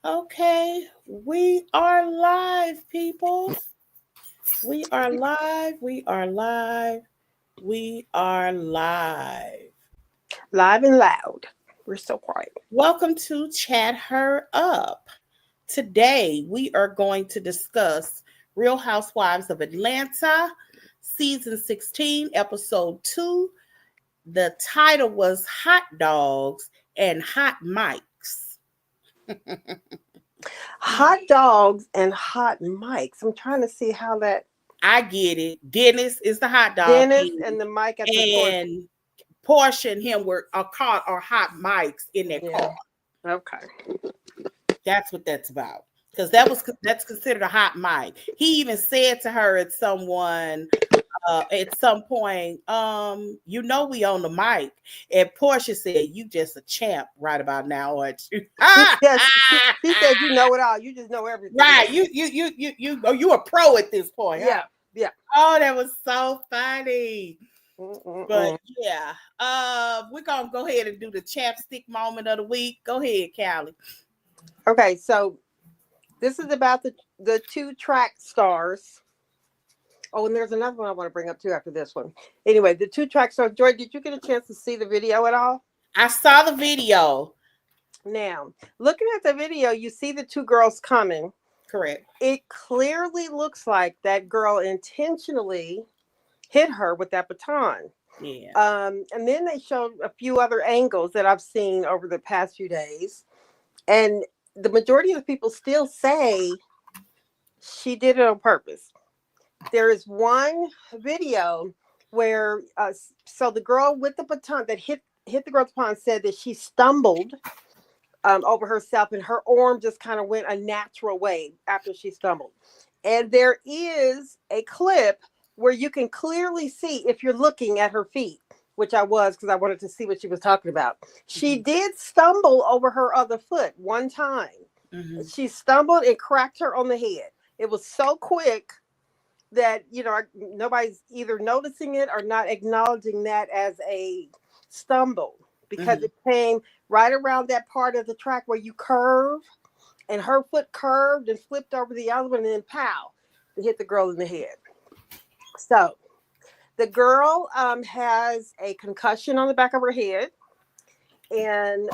Okay, we are live, people. We are live. We are live. We are live. Live and loud. We're so quiet. Welcome to Chat Her Up. Today, we are going to discuss Real Housewives of Atlanta, Season 16, Episode 2. The title was Hot Dogs and Hot Mics. Hot dogs and hot mics. I'm trying to see how that I get it. Dennis is the hot dog Dennis king, and the mic at the course. and Portia and him were a car or hot mics in their Yeah. car. Okay. That's what that's about. Because that's considered a hot mic. He even said to her at some point, we on the mic. And Portia said, "You just a champ right about now, aren't you?" She said, "You know it all. You just know everything." Right. You a pro at this point, huh? Yeah. Yeah. Oh, that was so funny. But Mm-mm-mm. yeah, we're gonna go ahead and do the chapstick moment of the week. Go ahead, Callie. Okay. So this is about the two track stars. Oh, and there's another one I want to bring up too after this one. Anyway, the two track stars. Joy, did you get a chance to see the video at all? I saw the video. Now, looking at the video, you see the two girls coming. Correct. It clearly looks like that girl intentionally hit her with that baton. Yeah. And then they showed a few other angles that I've seen over the past few days. And the majority of the people still say she did it on purpose. There is one video where, so the girl with the baton that hit the girl's baton said that she stumbled over herself, and her arm just kind of went a natural way after she stumbled. And there is a clip where you can clearly see, if you're looking at her feet, which I was because I wanted to see what she was talking about. She did stumble over her other foot one time. Mm-hmm. She stumbled and cracked her on the head. It was so quick that, nobody's either noticing it or not acknowledging that as a stumble, because Mm-hmm. it came right around that part of the track where you curve, and her foot curved and flipped over the other one, and then pow, it hit the girl in the head. So the girl has a concussion on the back of her head, and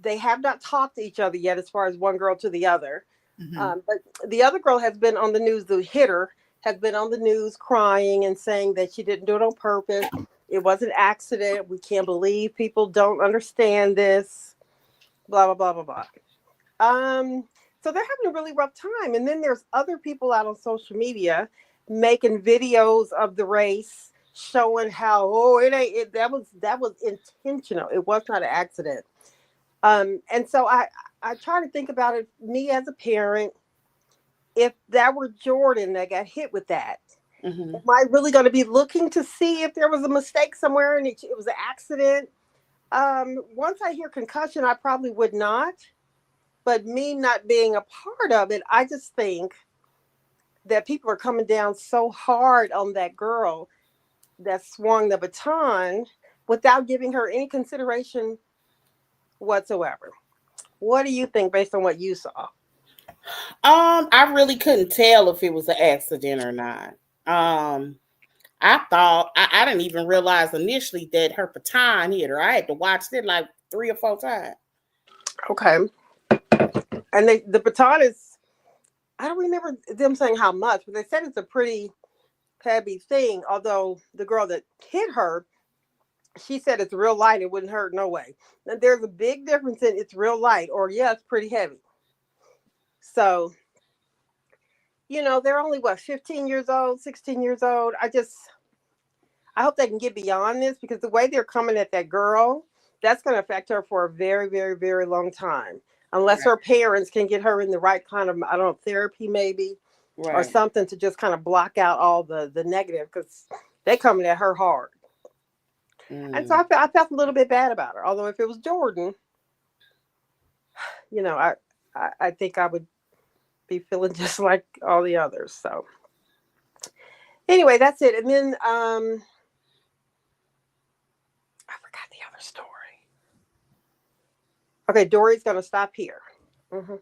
they have not talked to each other yet as far as one girl to the other. Mm-hmm. But the other girl has been on the news, the hitter has been on the news crying and saying that she didn't do it on purpose. It was an accident. We can't believe people don't understand this. Blah, blah, blah, blah, blah. So they're having a really rough time. And then there's other people out on social media making videos of the race, showing how, that was intentional. It was not an accident. And so I try to think about it, me as a parent, if that were Jordan that got hit with that, Mm-hmm. am I really going to be looking to see if there was a mistake somewhere and it was an accident? Once I hear concussion, I probably would not. But me not being a part of it, I just think that people are coming down so hard on that girl that swung the baton without giving her any consideration whatsoever. What do you think based on what you saw? I really couldn't tell if it was an accident or not. Um, I thought I didn't even realize initially that her baton hit her. I had to watch it like 3 or 4 times. Okay. And the baton is, I don't remember them saying how much, but they said it's a pretty heavy thing. Although the girl that hit her, she said it's real light, it wouldn't hurt no way. Now, there's a big difference in it's real light or yeah, it's pretty heavy. So, they're only what, 15 years old, 16 years old. I hope they can get beyond this, because the way they're coming at that girl, that's going to affect her for a very, very, very long time. Unless Right. her parents can get her in the right kind of, I don't know, therapy maybe, or Right. something to just kind of block out all the negative, because they coming at her hard. And so Mm. I felt a little bit bad about her. Although if it was Jordan, you know, I, I think I would be feeling just like all the others. So anyway, that's it. And then I forgot the other story. Okay, Dory's gonna stop here. Hmm.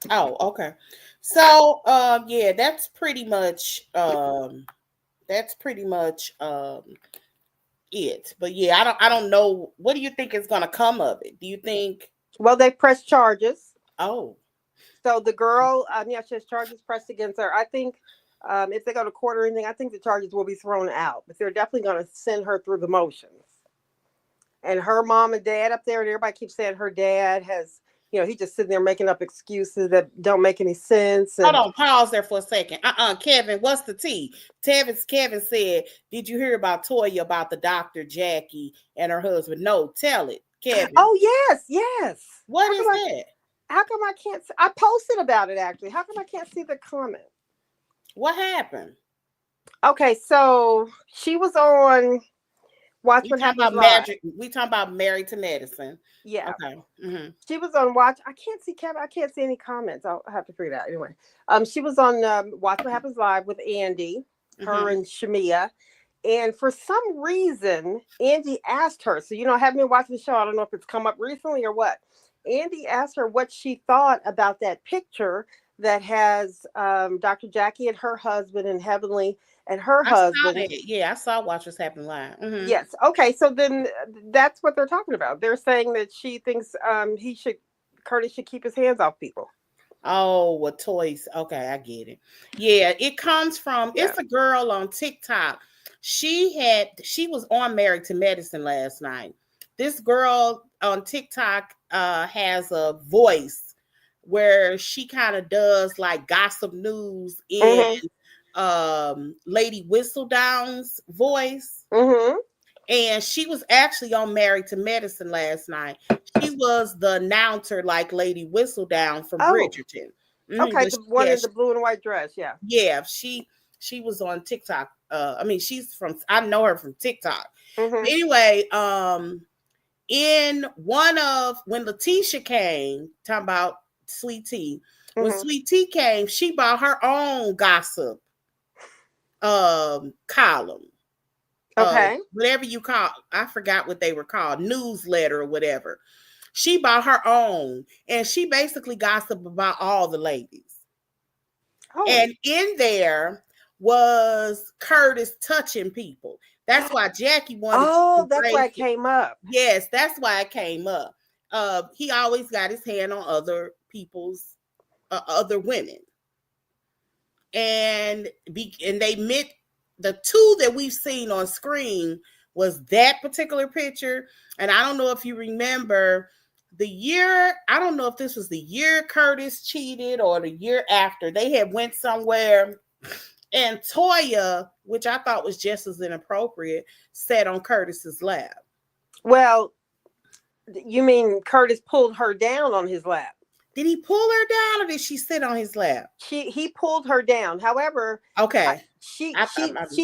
Oh, okay. So, yeah, that's pretty much it. But yeah, I don't know. What do you think is gonna come of it? Do you think? Well, they pressed charges. Oh, So the girl, yeah, she has charges pressed against her. I think if they go to court or anything, I think the charges will be thrown out. But they're definitely going to send her through the motions. And her mom and dad up there, and everybody keeps saying her dad has, he just sitting there making up excuses that don't make any sense. hold And on. Pause there for a second. Kevin, what's the tea? Kevin said, "Did you hear about Toya about the doctor Jackie and her husband?" No, tell it, Kevin. oh yes, yes. What is that? How come I can't? I posted about it actually. How come I can't see the comment? What happened? Okay, so she was on Watch We What talking Happens about Live. magic. We talking about Married to Medicine. Yeah. Okay. Mm-hmm. She was on Watch. I can't see Kevin. I can't see any comments. I'll have to figure it out anyway. She was on Watch What Happens Live with Andy, her Mm-hmm. and Shamea, and for some reason, Andy asked her. So I haven't been watching the show. I don't know if it's come up recently or what. Andy asked her what she thought about that picture that has Dr. Jackie and her husband and Heavenly and her I saw husband. that. Yeah, I saw Watch What's Happening Live. Mm-hmm. Yes. Okay. So then that's what they're talking about. They're saying that she thinks Curtis should keep his hands off people. Oh, what toys? Okay, I get it. Yeah, it comes from. Yeah. It's a girl on TikTok. She was on Married to Medicine last night. This girl on TikTok has a voice where she kind of does like gossip news in Mm-hmm. Lady Whistledown's voice. Mm-hmm. And she was actually on Married to Medicine last night. She was the announcer, like Lady Whistledown from Oh, Bridgerton. okay. But The one in the blue and white dress. Yeah. yeah, she was on TikTok. I mean, she's from. I know her from TikTok. Mm-hmm. Anyway, in one of when Letitia came, talking about Sweet Tea. When Mm-hmm. Sweet Tea came, she bought her own gossip column. Okay. Whatever you call, I forgot what they were called, newsletter or whatever. She bought her own, and she basically gossiped about all the ladies. Oh. And in there was Curtis touching people. That's why Jackie wanted to Oh, that's why embrace it it. came up. Yes, that's why it came up. He always got his hand on other people's, other women, and they meant the two that we've seen on screen was that particular picture. And I don't know if you remember the year. I don't know if this was the year Curtis cheated or the year after. They had went somewhere, and Toya, which I thought was just as inappropriate, sat on Curtis's lap. Well, you mean Curtis pulled her down on his lap? Did he pull her down or did she sit on his lap? He pulled her down. However, Okay. she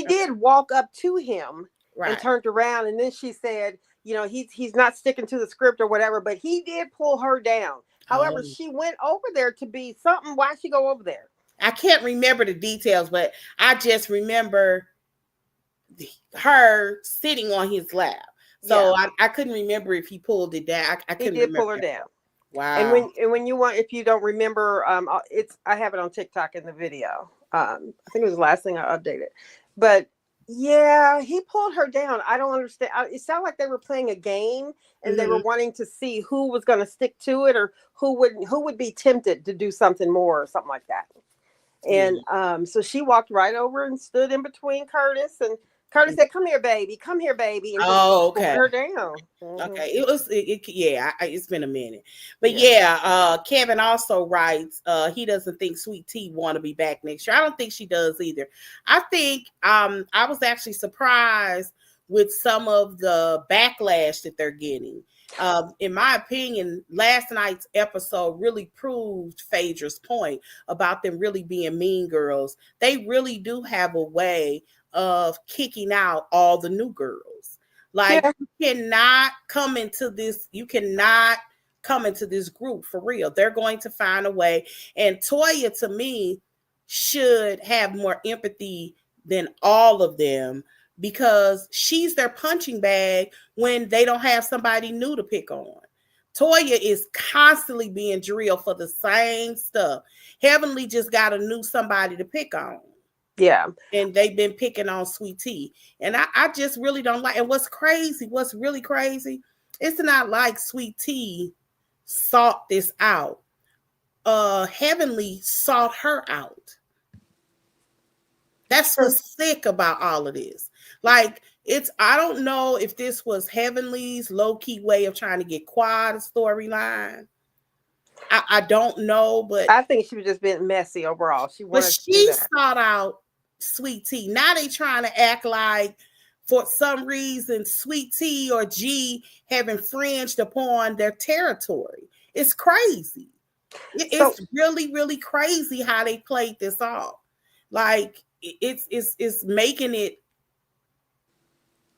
did walk up to him and Right. turned around, and then she said, he's not sticking to the script or whatever, but he did pull her down. However, Oh. she went over there to be something. Why'd she go over there? I can't remember the details, but I just remember her sitting on his lap. So Yeah, I couldn't remember if he pulled it down. I he couldn't did remember pull her that. down. And Wow. when you want, if you don't remember, I have it on TikTok in the video. I think it was the last thing I updated, but yeah, he pulled her down. I don't understand. It sounded like they were playing a game and they were Mm-hmm. wanting to see who was going to stick to it or who would be tempted to do something more or something like that. And Yeah. so she walked right over and stood in between Curtis, and Curtis said, "Come here, baby. Come here, baby," and just Oh, pulled okay. her down. Mm-hmm. Okay, yeah, it's been a minute, but Yeah. yeah, Kevin also writes, he doesn't think Sweet Tea want to be back next year. I don't think she does either. I think, I was actually surprised with some of the backlash that they're getting. In my opinion, last night's episode really proved Phaedra's point about them really being mean girls. They really do have a way of kicking out all the new girls. Like, Yeah. you cannot come into this group for real. They're going to find a way. And Toya, to me, should have more empathy than all of them because she's their punching bag when they don't have somebody new to pick on. Toya is constantly being drilled for the same stuff. Heavenly just got a new somebody to pick on. Yeah. And they've been picking on Sweet Tea. And I just really don't like, and what's really crazy, it's not like Sweet Tea sought this out. Heavenly sought her out. That's what's sick about all of this. Like, I don't know if this was Heavenly's low-key way of trying to get Quad a storyline. I don't know, but I think she was just being messy overall. She sought out Sweet Tea. Now they trying to act like for some reason Sweet Tea or G have infringed upon their territory. It's crazy. It's really, really crazy how they played this off. Like, it's making it,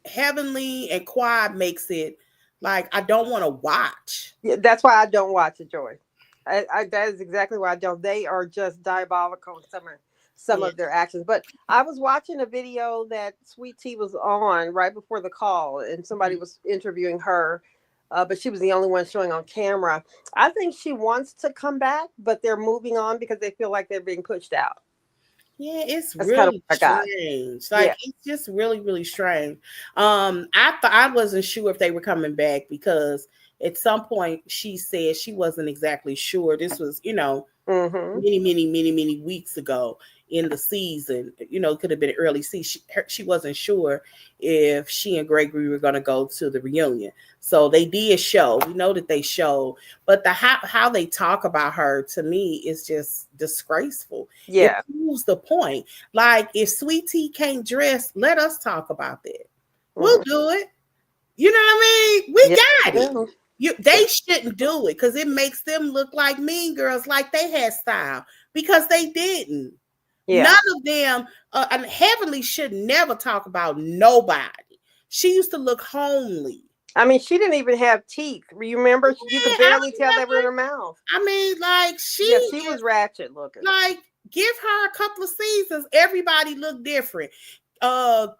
Heavenly and Quad makes it like I don't want to watch. Yeah, that's why I don't watch it, Joy. That is exactly why I don't. They are just diabolical in some of their actions. But I was watching a video that Sweet Tea was on right before the call, and somebody was interviewing her, but she was the only one showing on camera. I think she wants to come back, but they're moving on because they feel like they're being pushed out. Yeah, it's really strange. Like, it's just really, really strange. I wasn't sure if they were coming back because at some point she said she wasn't exactly sure. This was, many weeks ago in the season. It could have been early season. She wasn't sure if she and Gregory were going to go to the reunion. So they did show. We know that they showed, but how they talk about her, to me, is just disgraceful. Yeah, it proves the point. Like, if Sweet Tea can't dress, let us talk about that. We'll do it. You know what I mean? We got it. They shouldn't do it because it makes them look like mean girls, like they had style, because they didn't. Yeah. None of them, and Heavenly should never talk about nobody. She used to look homely. I mean, she didn't even have teeth. You remember? You could barely tell they were in her mouth. I mean, like, she was ratchet looking. Like, give her a couple of seasons, everybody looked different. Quad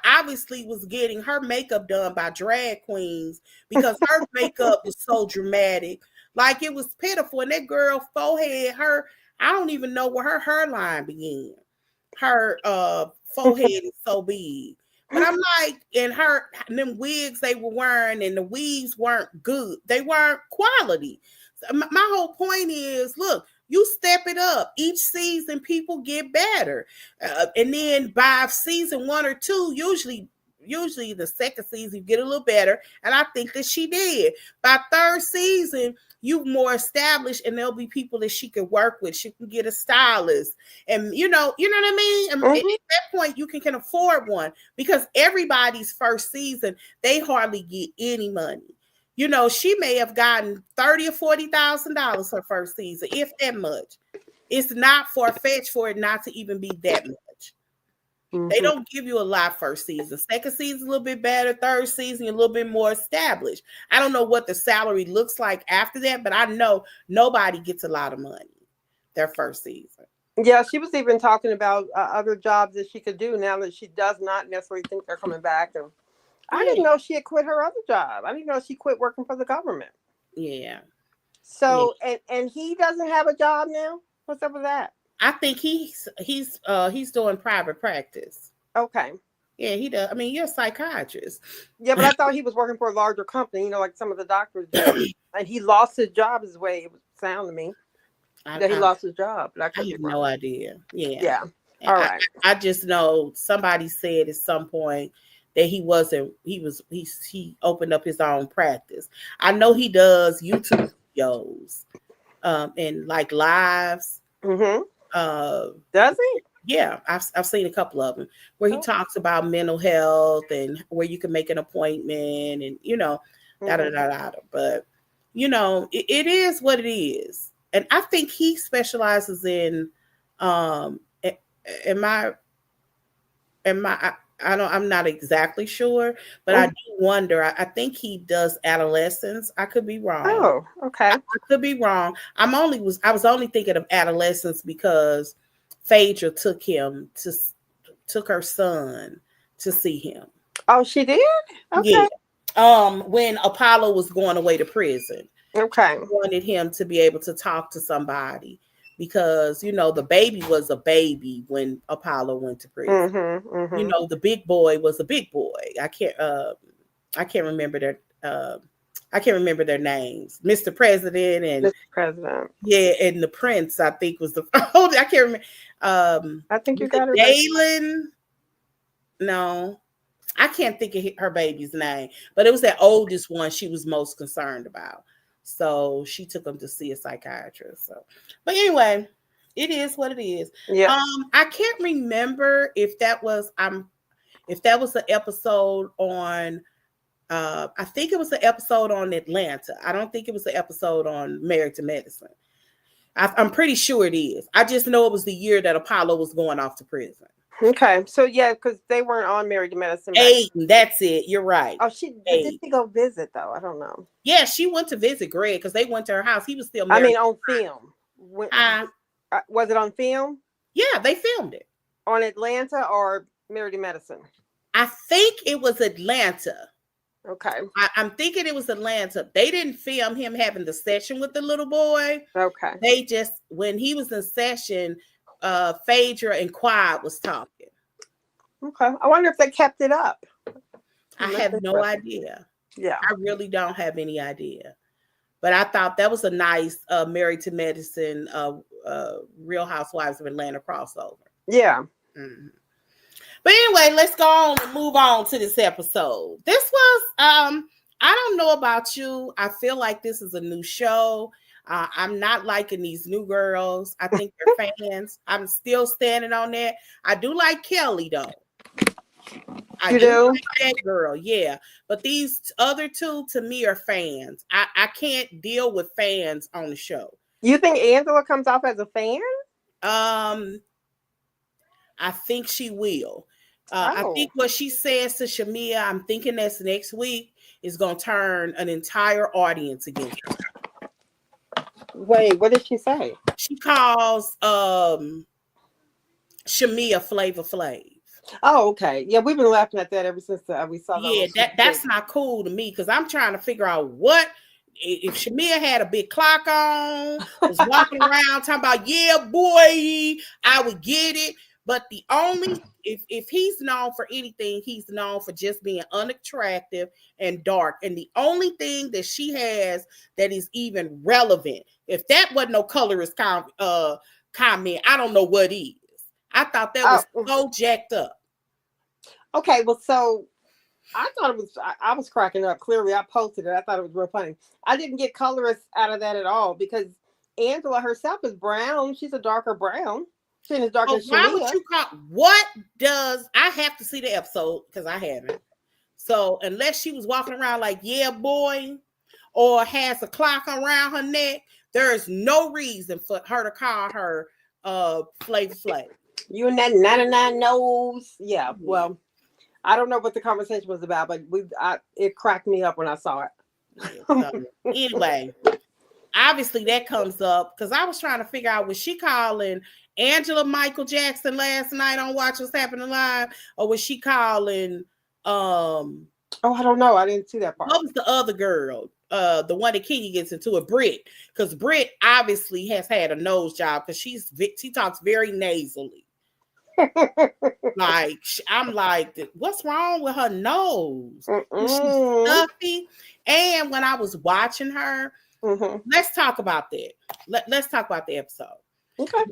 obviously was getting her makeup done by drag queens because her makeup was so dramatic. Like, it was pitiful. And that girl forehead, I don't even know where her hairline began. Her forehead is so big. But I'm like, and them wigs they were wearing and the weaves weren't good. They weren't quality. So my whole point is, look, you step it up. Each season, people get better. And then by season 1 or 2, usually the second season, you get a little better. And I think that she did. By third season, you more established, and there'll be people that she could work with. She can get a stylist. And you know what I mean? And at that point, you can afford one, because everybody's first season, they hardly get any money. She may have gotten $30,000 or $40,000 her first season, if that much. It's not far-fetched for it not to even be that much. Mm-hmm. They don't give you a lot first season. Second season, a little bit better. Third season, a little bit more established. I don't know what the salary looks like after that, but I know nobody gets a lot of money their first season. Yeah, she was even talking about other jobs that she could do now that she does not necessarily think they're coming back. And I didn't know she had quit her other job. I didn't know she quit working for the government. Yeah. So, and he doesn't have a job now? What's up with that? I think he's doing private practice. Okay. Yeah, he does. I mean, you're a psychiatrist. Yeah, but I thought he was working for a larger company, like some of the doctors do. And he lost his job, is the way it would sound to me. He lost his job. I have no idea. Yeah. Yeah. All right. I just know somebody said at some point that he opened up his own practice. I know he does YouTube videos and like lives. Mm-hmm. Does he? Yeah, I've seen a couple of them where he talks about mental health and where you can make an appointment and But it is what it is, and I think he specializes in I'm not exactly sure, but I do wonder. I think he does adolescents. I could be wrong. Oh, okay. I could be wrong. I was only thinking of adolescents because Phaedra took her son to see him. Oh, she did? Okay. Yeah. When Apollo was going away to prison. Okay. Wanted him to be able to talk to somebody because the baby was a baby when Apollo went to prison. The big boy was a big boy. I can't remember their names. Mr. President and Mr. President. Yeah, and the Prince, I think, was the I can't remember. I think you was got it it right. Dalen? No. I can't think of her baby's name, but it was that oldest one she was most concerned about. So she took him to see a psychiatrist. So, but anyway, it is what it is. Yeah. I can't remember if that was an episode on. I think it was an episode on Atlanta. I don't think it was an episode on Married to Medicine. I'm pretty sure it is. I just know it was the year that Apollo was going off to prison. Okay, so yeah, because they weren't on Married to Medicine. Aiden, that's it. You're right. Oh, did she go visit though? I don't know. Yeah, she went to visit Greg because they went to her house. He was still married. I mean, on film. Was it on film? Yeah, they filmed it on Atlanta or Married to Medicine. I think it was Atlanta. Okay. I'm thinking it was Atlanta. They didn't film him having the session with the little boy. Okay. They just, when he was in session, Phaedra and Quad was talking. Okay. I wonder if they kept it up. I have no idea. Yeah. I really don't have any idea. But I thought that was a nice Married to Medicine, Real Housewives of Atlanta crossover. Yeah. Mm-hmm. But anyway, let's go on and move on to this episode. This was, I don't know about you. I feel like this is a new show. I'm not liking these new girls. I think they're fans. I'm still standing on that. I do like Kelli, though. I do like that girl, yeah. But these other two, to me, are fans. I can't deal with fans on the show. You think Angela comes off as a fan? I think she will. I think what she says to Shamea, I'm thinking that's next week, is going to turn an entire audience against her. Wait, what did she say? She calls Shamea Flavor Flav. Oh, okay. Yeah, we've been laughing at that ever since we saw that. Yeah, that's not cool to me because I'm trying to figure out what if Shamea had a big clock on, was walking around talking about, yeah, boy, I would get it. But the only, if he's known for anything, he's known for just being unattractive and dark. And the only thing that she has that is even relevant, if that wasn't no colorist comment, I don't know what is. I thought that was so jacked up. Okay, well, so I thought it was, I was cracking up. Clearly, I posted it. I thought it was real funny. I didn't get colorists out of that at all because Angela herself is brown. She's a darker brown. She's as dark as Shamea. Why would you call? What does, I have to see the episode because I haven't. So unless she was walking around like, yeah, boy, or has a clock around her neck, there is no reason for her to call her Flavor Flav. You and that 99 nose. Yeah, well, I don't know what the conversation was about, but it cracked me up when I saw it. So, anyway, obviously that comes up because I was trying to figure out, was she calling Angela Michael Jackson last night on Watch What's Happening Live, or was she calling I don't know. I didn't see that part. What was the other girl? The one that Kiki gets into it, Britt, because Britt obviously has had a nose job because she talks very nasally. Like I'm like, what's wrong with her nose? She's stuffy. And when I was watching her, let's talk about that. Let's talk about the episode. Okay.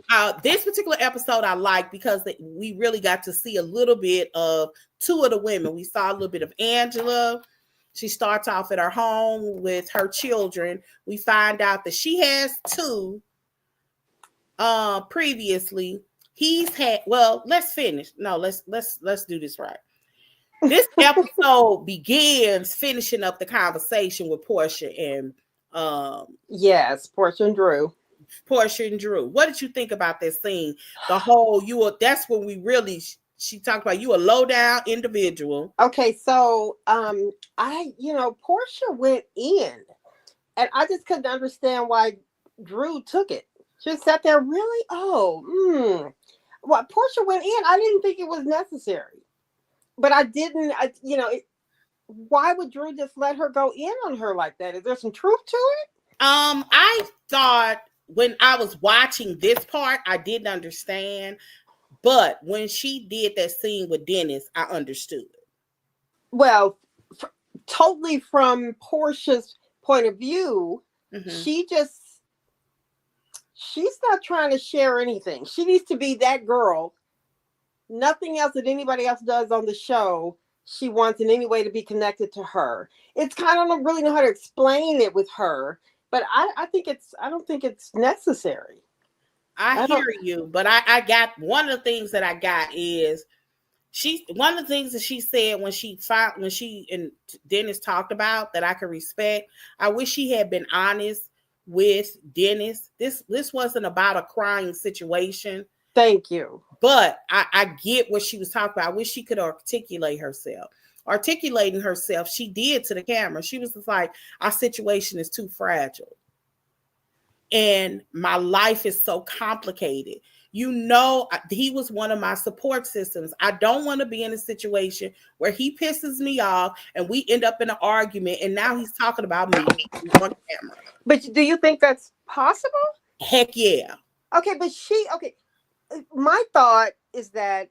This particular episode I like because we really got to see a little bit of two of the women. We saw a little bit of Angela. She starts off at her home with her children. We find out that she has two. Previously, he's had. Well, let's finish. No, let's do this right. This episode begins finishing up the conversation with Portia and yes, Portia and Drew. What did you think about this scene? The whole that's when we really, she talked about you a low down individual. Okay, so Portia went in and I just couldn't understand why Drew took it. She just sat there, really? Well, Portia went in. I didn't think it was necessary. But I didn't, why would Drew just let her go in on her like that? Is there some truth to it? I thought when I was watching this part, I didn't understand. But when she did that scene with Dennis, I understood. Well, totally from Portia's point of view, Mm-hmm. she's not trying to share anything. She needs to be that girl. Nothing else that anybody else does on the show, she wants in any way to be connected to her. It's kind of, I don't really know how to explain it with her, but I don't think it's necessary. I hear you, but I got one of the things that I got is one of the things that she said when she and Dennis talked about that I could respect. I wish she had been honest with Dennis. This wasn't about a crying situation. Thank you. But I get what she was talking about. I wish she could articulate herself. Articulating herself, she did to the camera. She was just like, our situation is too fragile. And my life is so complicated. You know, he was one of my support systems. I don't want to be in a situation where he pisses me off and we end up in an argument and now he's talking about me on camera. But do you think that's possible? Heck yeah. Okay, but my thought is that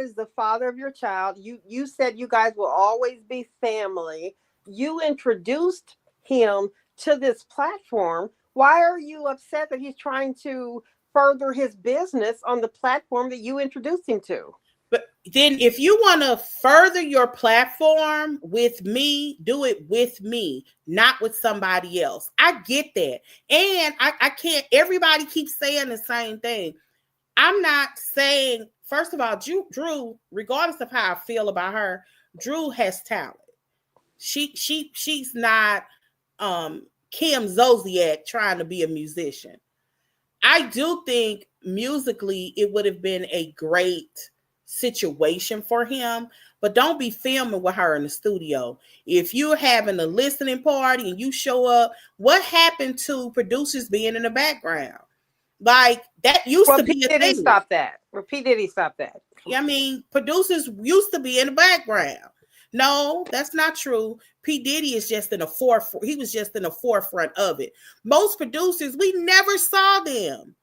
is the father of your child. You said you guys will always be family. You introduced him to this platform. Why are you upset that he's trying to further his business on the platform that you introduced him to? But then if you want to further your platform with me, do it with me, not with somebody else. I get that. And I can't, everybody keeps saying the same thing. I'm not saying, first of all, Drew, regardless of how I feel about her, Drew has talent. She's not Kim Zolciak trying to be a musician. I do think musically it would have been a great situation for him, but don't be filming with her in the studio. If you're having a listening party and you show up, what happened to producers being in the background? Like that used to be a thing. Stop that. P. Diddy stop that. I mean, producers used to be in the background. No, that's not true. P. Diddy is just in the forefront. He was just in the forefront of it. Most producers, we never saw them.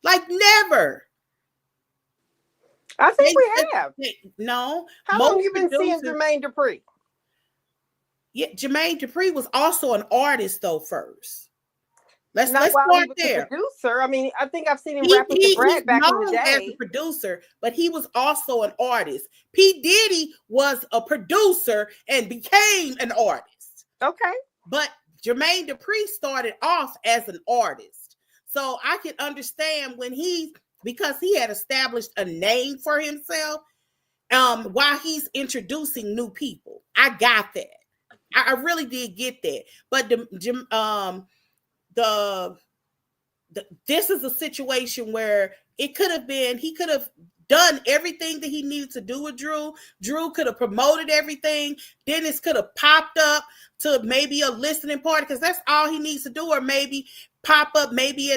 Like never. I think we have. No. How long have you been seeing Jermaine Dupri? Yeah, Jermaine Dupri was also an artist though first. Let's start there. A producer. I mean, I think I've seen him rap with the Brad back in the day. As a producer, but he was also an artist. P. Diddy was a producer and became an artist. Okay. But Jermaine Dupri started off as an artist. So I can understand when because he had established a name for himself, while he's introducing new people. I got that. I really did get that. But this is a situation where it could have been, he could have done everything that he needed to do with Drew. Drew could have promoted everything. Dennis could have popped up to maybe a listening party because that's all he needs to do, or maybe pop up maybe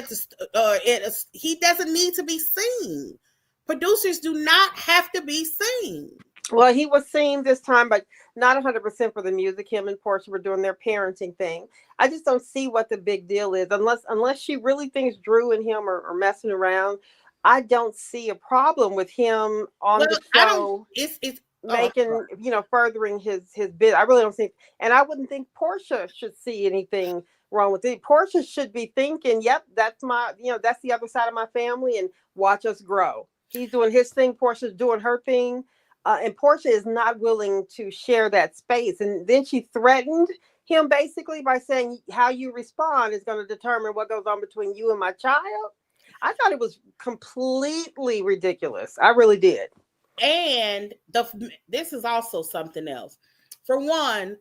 he doesn't need to be seen. Producers do not have to be seen. Well, he was seen this time, but not 100% for the music. Him and Portia were doing their parenting thing. I just don't see what the big deal is, unless she really thinks Drew and him are messing around. I don't see a problem with him on the show. It's making, furthering his bid. I really don't think, and I wouldn't think Portia should see anything wrong with it. Portia should be thinking, yep, that's that's the other side of my family, and watch us grow. He's doing his thing. Portia's doing her thing. And Portia is not willing to share that space. And then she threatened him basically by saying how you respond is going to determine what goes on between you and my child. I thought it was completely ridiculous. I really did. And this is also something else. For one,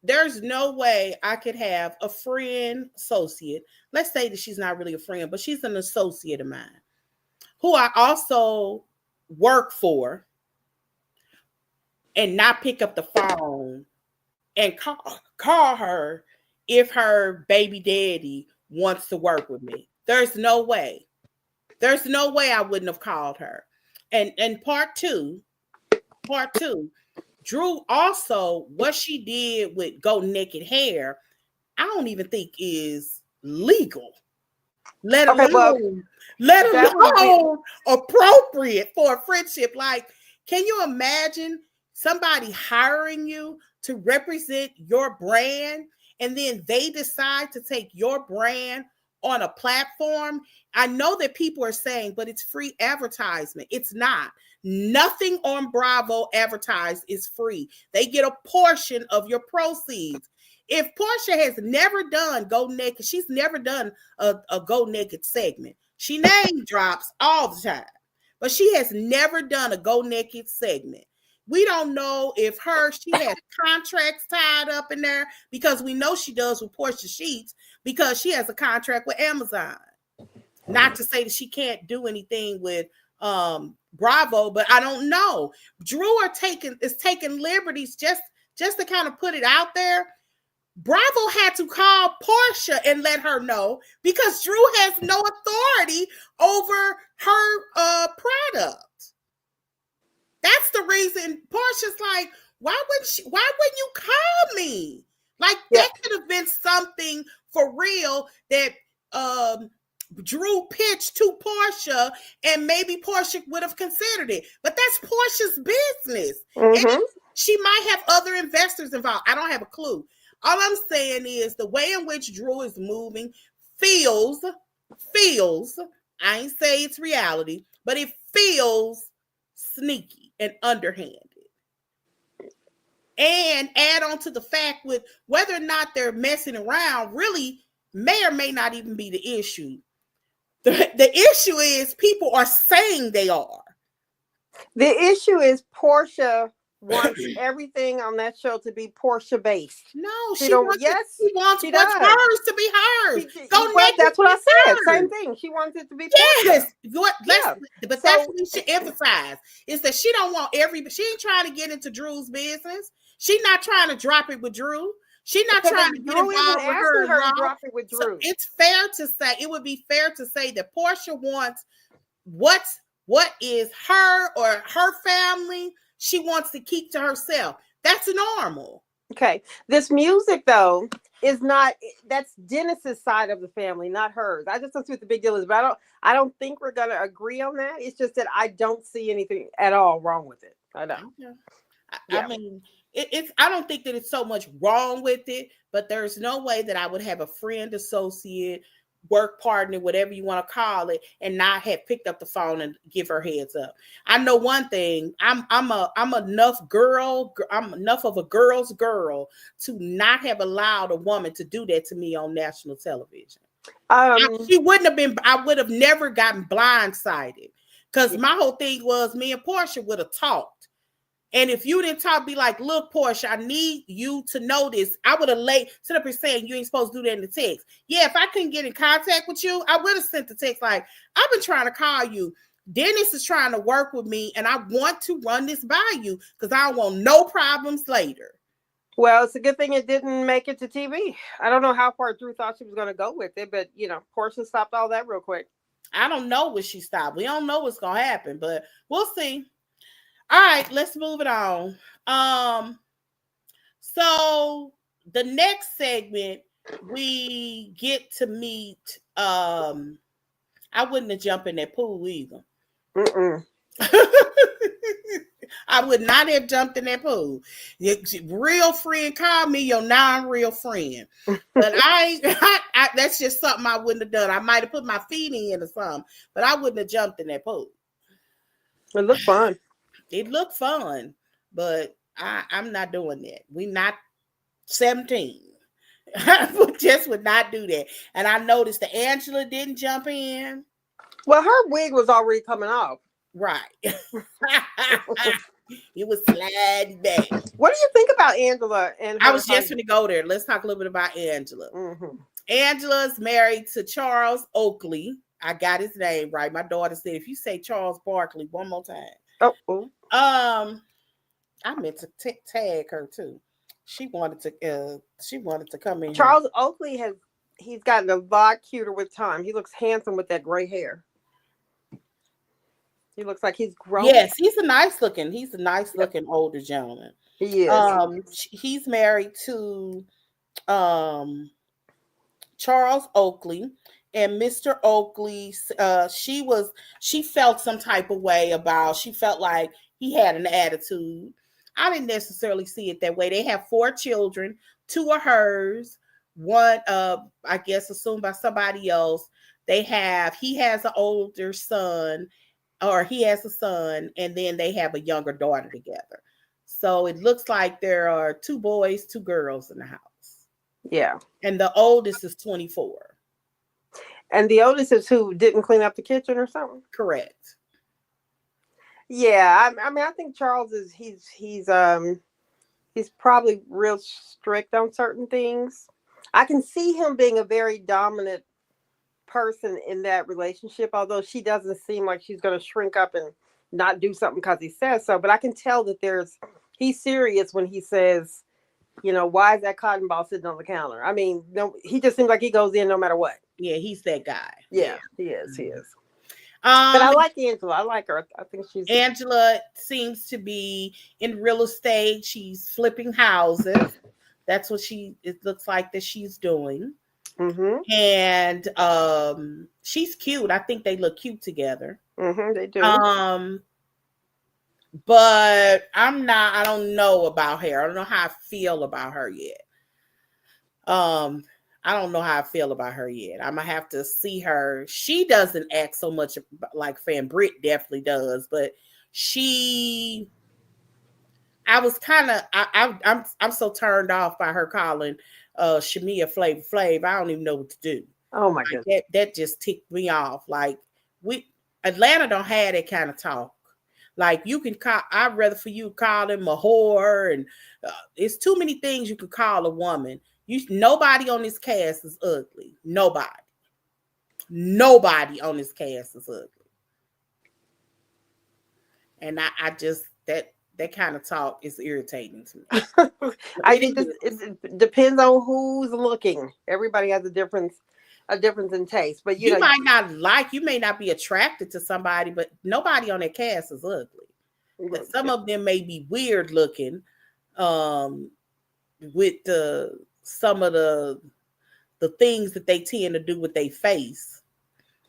there's no way I could have a friend, associate. Let's say that she's not really a friend, but she's an associate of mine who I also work for, and not pick up the phone and call her if her baby daddy wants to work with me. There's no way. There's no way I wouldn't have called her. And part two, Drew also, what she did with Go Naked hair, I don't even think is legal. Let Okay, well, alone, let that would be alone appropriate for a friendship. Like, can you imagine somebody hiring you to represent your brand and then they decide to take your brand on a platform? I know that people are saying, but it's free advertisement. It's not. Nothing on Bravo advertised is free. They get a portion of your proceeds. If Portia has never done Go Naked, she's never done a Go Naked segment. She name drops all the time, but she has never done a Go Naked segment. We don't know if she has contracts tied up in there, because we know she does with Portia Sheets because she has a contract with Amazon. Not to say that she can't do anything with Bravo, but I don't know. Drew is taking liberties just to kind of put it out there. Bravo had to call Portia and let her know, because Drew has no authority over her product. That's the reason Portia's like, why wouldn't you call me? Like, that could have been something for real that Drew pitched to Portia, and maybe Portia would have considered it. But that's Portia's business. Mm-hmm. And she might have other investors involved. I don't have a clue. All I'm saying is the way in which Drew is moving feels, I ain't say it's reality, but it feels sneaky and underhanded. And add on to the fact with whether or not they're messing around really may or may not even be the issue. The issue is people are saying they are. The issue is Portia wants everything on that show to be Portia based. No, she wants what's hers to be hers. That's what I said. Same thing. She wants it to be Portia. Yes. But that's what we should emphasize, is that she don't want she ain't trying to get into Drew's business. She's not trying to drop it with Drew. She's not trying to get involved with her to drop it with Drew. So it's fair to say, it would be fair to say that Portia wants what is her or her family, she wants to keep to herself. That's normal. Okay. This music, though, is not, that's Dennis's side of the family, not hers. I just don't see what the big deal is, but I don't think we're going to agree on that. It's just that I don't see anything at all wrong with it. I don't. I mean, I don't think that it's so much wrong with it, but there's no way that I would have a friend, associate, work partner, whatever you want to call it, and not have picked up the phone and give her heads up. I know one thing. I'm enough of a girl's girl to not have allowed a woman to do that to me on national television. She wouldn't have been. I would have never gotten blindsided, because my whole thing was me and Portia would have talked. And if you didn't talk, be like, look, Portia, I need you to know this. I would have sit up and saying you ain't supposed to do that in the text. Yeah, if I couldn't get in contact with you, I would have sent the text like, I've been trying to call you. Dennis is trying to work with me, and I want to run this by you because I don't want no problems later. Well, it's a good thing it didn't make it to TV. I don't know how far Drew thought she was going to go with it, but, Portia stopped all that real quick. I don't know what she stopped. We don't know what's going to happen, but we'll see. All right, let's move it on. So the next segment, we get to meet, I wouldn't have jumped in that pool either. I would not have jumped in that pool. Real friend, call me your non-real friend. But I that's just something I wouldn't have done. I might have put my feet in or something, but I wouldn't have jumped in that pool. It looked fun. It looked fun, but I'm not doing that. We not 17. I just would not do that. And I noticed that Angela didn't jump in. Well, her wig was already coming off. Right. It was sliding back. What do you think about Angela? And I was just going to go there. Let's talk a little bit about Angela. Mm-hmm. Angela's married to Charles Oakley. I got his name right. My daughter said, if you say Charles Barkley one more time. Oh. I meant to tag her too. She wanted to come in. Charles Oakley he's gotten a lot cuter with time. He looks handsome with that gray hair. He looks like he's grown. Yes, he's a nice looking older gentleman. He is. He's married to um Charles Oakley, and Mr. Oakley, she felt some type of way about, she felt like he had an attitude. I didn't necessarily see it that way. They have 4 children, 2 are hers, one I guess assumed by somebody else. He has an older son, or he has a son, and then they have a younger daughter together. So it looks like there are 2 boys, 2 girls in the house. Yeah. And the oldest is 24. And the oldest is who didn't clean up the kitchen or something? Correct. Yeah, I mean, I think Charles is he's probably real strict on certain things. I can see him being a very dominant person in that relationship, although she doesn't seem like she's going to shrink up and not do something because he says so. But I can tell that he's serious when he says, why is that cotton ball sitting on the counter? I mean, no, he just seems like he goes in no matter what. Yeah, he's that guy. Yeah. He is. But I like Angela. I like her. I think Angela seems to be in real estate. She's flipping houses. That's what it looks like that she's doing. Mm-hmm. And she's cute. I think they look cute together. Mm-hmm, they do. But I don't know about her. I don't know how I feel about her yet. I don't know how I feel about her yet. I'm gonna have to see her. She doesn't act so much like Fan. Britt definitely does, but I was kind of, I'm so turned off by her calling Shamea Flavor Flav. I don't even know what to do. Oh my goodness, that just ticked me off. Like Atlanta don't have that kind of talk. Like you can call, I'd rather for you to call him a whore, and it's too many things you could call a woman. Nobody on this cast is ugly. Nobody on this cast is ugly. And I just that kind of talk is irritating to me. it depends on who's looking. Everybody has a difference in taste. But you might not you may not be attracted to somebody, but nobody on that cast is ugly. But some of them may be weird looking, with some of the things that they tend to do with their face.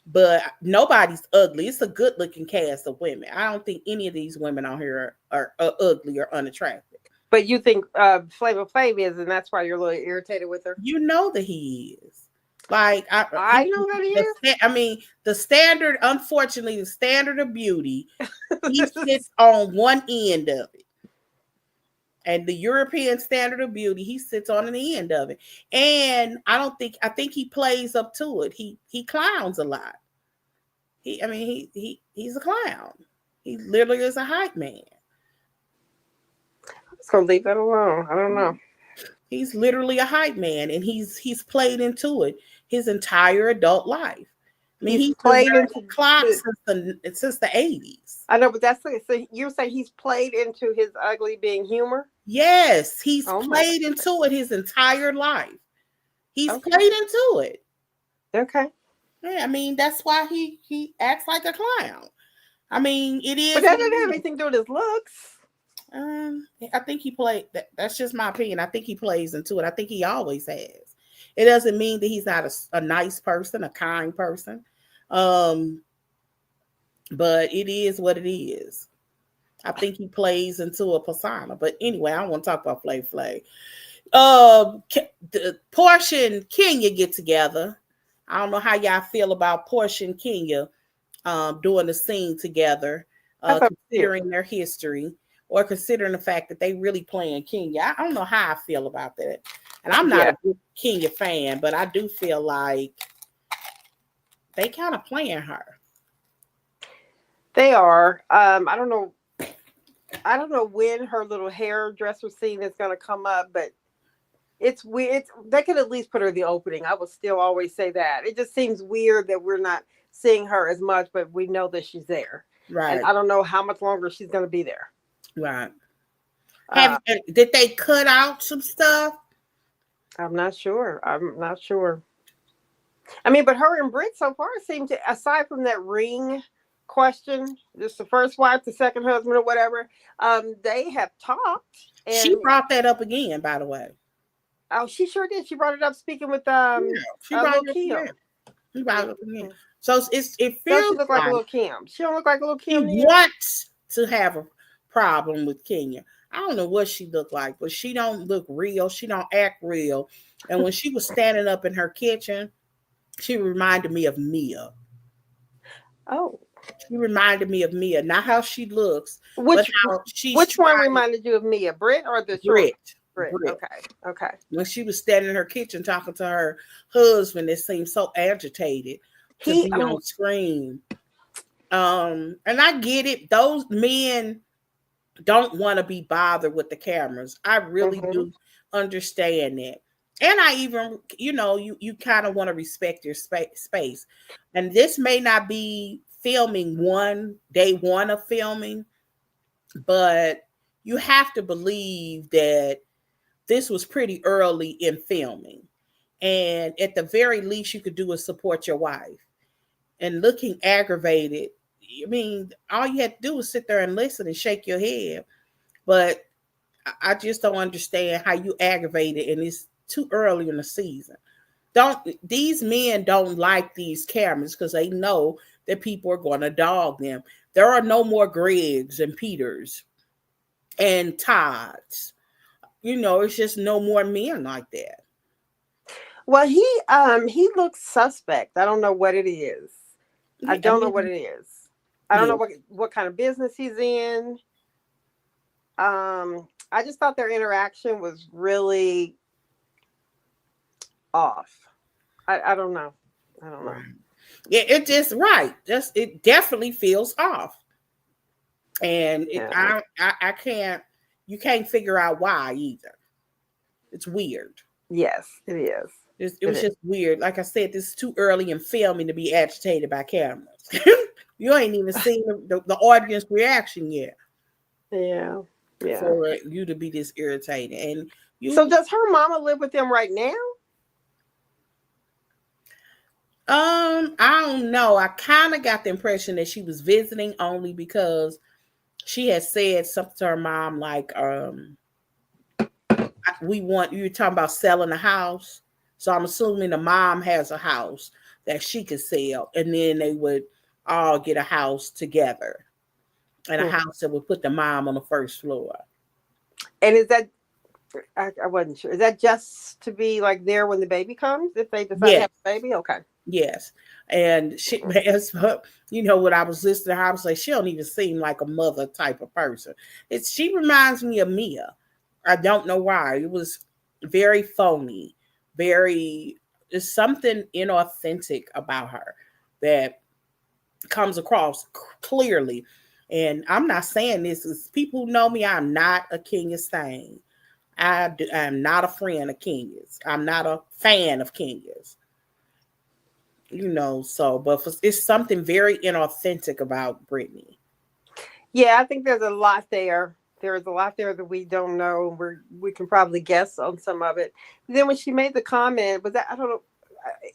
But nobody's ugly. It's a good looking cast of women. I don't think any of these women on here are ugly or unattractive. But you think Flavor Flav is, and that's why you're a little irritated with her? You know that he is. Like I know that he is. I mean, unfortunately, the standard of beauty, he sits on one end of it. And the European standard of beauty, he sits on the end of it. And I think he plays up to it. He clowns a lot. He's a clown. He literally is a hype man. I'm just gonna leave that alone. I don't know. He's literally a hype man, and he's played into it his entire adult life. I mean, he's played into clocks since the 80s. I know, but so you're saying he's played into his ugly being humor? Yes, he's played into it his entire life. He's played into it. Okay. Yeah, I mean, that's why he acts like a clown. I mean, it is. But that doesn't have anything to do with his looks. I think he played. That's just my opinion. I think he plays into it. I think he always has. It doesn't mean that he's not a nice person, a kind person. But it is what it is. I think he plays into a persona. But anyway, I don't want to talk about Flav Flav. The Portia and Kenya get together. I don't know how y'all feel about Portia and Kenya doing the scene together, considering their history, or considering the fact that they really playing Kenya. I don't know how I feel about that. And I'm not a big Kenya fan, but I do feel like they kind of playing her. They are. I don't know when her little hairdresser scene is going to come up, but it's weird. They could at least put her in the opening. I would still always say that. It just seems weird that we're not seeing her as much, but we know that she's there. Right. And I don't know how much longer she's going to be there. Right. Did they cut out some stuff? I'm not sure. I mean, but her and Britt so far seem to, aside from that ring question, just the first wife, the second husband, or whatever, they have talked. She And brought that up again, by the way. oh, she sure did. She brought it up speaking with Yeah, she brought little it up Kim. again. She brought it up again. Mhm. So it Don't she feels look like a like little Kim? She don't look like a little she Kim to you? wants to have a problem with Kenya. I don't know what she looked like, but she don't look real. She don't act real. And when she was standing up in her kitchen, she reminded me of Mia. Oh, She reminded me of Mia, not how she looks, but which how she's which one trying. reminded you of Mia? Britt or the short Brit, Britt? Brit. Okay, okay. When she was standing in her kitchen talking to her husband, that seemed so agitated to He be on screen. And I get it. Those men don't want to be bothered with the cameras. I really mhm. do understand that. And I even, you kind of want to respect your space. And this may not be filming day one of filming, but you have to believe that this was pretty early in filming. And at the very least you could do is support your wife. And looking aggravated, I mean, all you had to do was sit there and listen and shake your head. But I just don't understand how you aggravated and it's too early in the season. Don't These men don't like these cameras because they know that people are going to dog them. There are no more Gregs and Peters and Todds. It's just no more men like that. Well, he looks suspect. I don't know what it is. I I don't know what mean, it is. I don't yeah. know what kind of business he's in. I just thought their interaction was really off. I don't know. I don't know. Right. Yeah, it just right. It definitely feels off. And Yeah. I can't you can't figure out why either. It's weird. Yes, it is. It It was is. just weird. Like I said, this is too early in filming to be agitated by cameras. You ain't even seen the audience reaction yet Yeah. Yeah. for you to be this irritated. And So you, does her mama live with them right now? I don't know. I kind of got the impression that she was visiting only because she had said something to her mom like, we want you talking about selling a house. So I'm assuming the mom has a house that she could sell, and then they would all get a house together, and a Hmm. house that would put the mom on the first floor. And is that I wasn't sure. Is that just to be like there when the baby comes if they decide to Yes, have a baby? Okay. yes. And she, as when I was listening to her, I was like, she don't even seem like a mother type of person. She reminds me of Mia. I don't know why. It was very phony, very, there's something inauthentic about her that comes across clearly. And I'm not saying this is people who know me. I'm not a Kenya stain. I'm not a friend of Kenya's. I'm not a fan of Kenya's. But it's something very inauthentic about Brittany. Yeah, I think there's a lot there. There's a lot there that we don't know. We can probably guess on some of it. Then when she made the comment, was that I don't know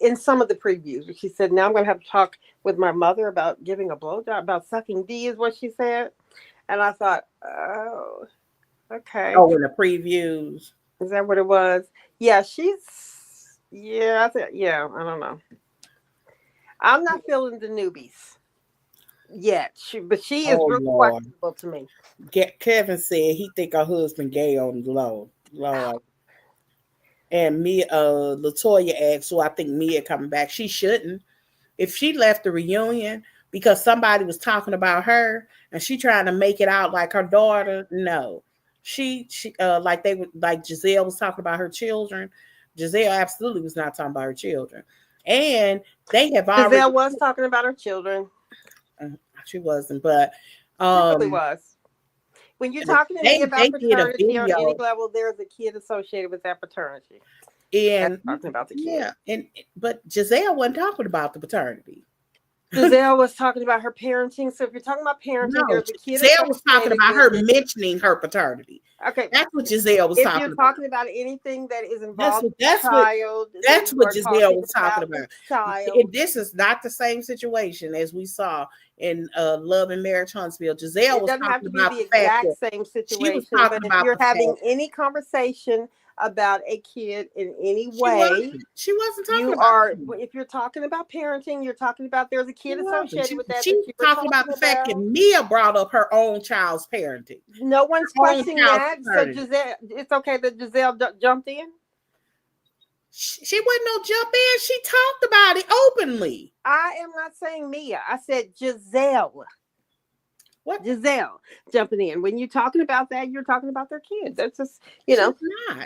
in some of the previews, she said, "Now I'm going to have to talk with my mother about giving a blowjob, about sucking D," is what she said. And I thought, oh, okay, Oh, in the previews. is that what it was? Yeah, yeah, I think, yeah, I don't know. I'm not feeling the newbies yet. But she is Oh really Lord. questionable to me. Kevin said he think her husband gay on the low. Lord. And Mia, Latoya asked, so I think Mia coming back. She shouldn't. If she left the reunion because somebody was talking about her and she trying to make it out like her daughter, no. She like they would like Giselle was talking about her children. Giselle absolutely was not talking about her children. And they have already Giselle was talking about her children. she wasn't, but She really was. When you're talking to me about they did a paternity on any video level, there's a kid associated with that paternity. That's and talking about the kid. yeah, but Giselle wasn't talking about the paternity. Giselle was talking about her parenting. So if you're talking about parenting, No, there's a kid Giselle was talking associated about with her it. mentioning her paternity. Okay. That's what Giselle was If talking you're about. talking about anything that is That's involved what with the child, then that's you what are Giselle talking was talking about the about. child. And this is not the same situation as we saw in Love and Marriage Huntsville. Giselle It was doesn't have talking to be about the the fact exact that same she was situation, talking but if about you're the having fact any conversation about a kid in any she way, wasn't. She wasn't talking you about are, the if you're talking about parenting, you're talking about there's a She kid wasn't. associated with that She that was you were talking about talking the fact that about. Mia brought up her own child's parenting. No one's Her own questioning child's that. So paternity. Giselle, it's okay that Giselle jumped in. She wasn't no jump in. She talked about it openly. I am not saying Mia. I said Giselle. What? Giselle jumping in. When you're talking about that, you're talking about their kids. That's just, She's not.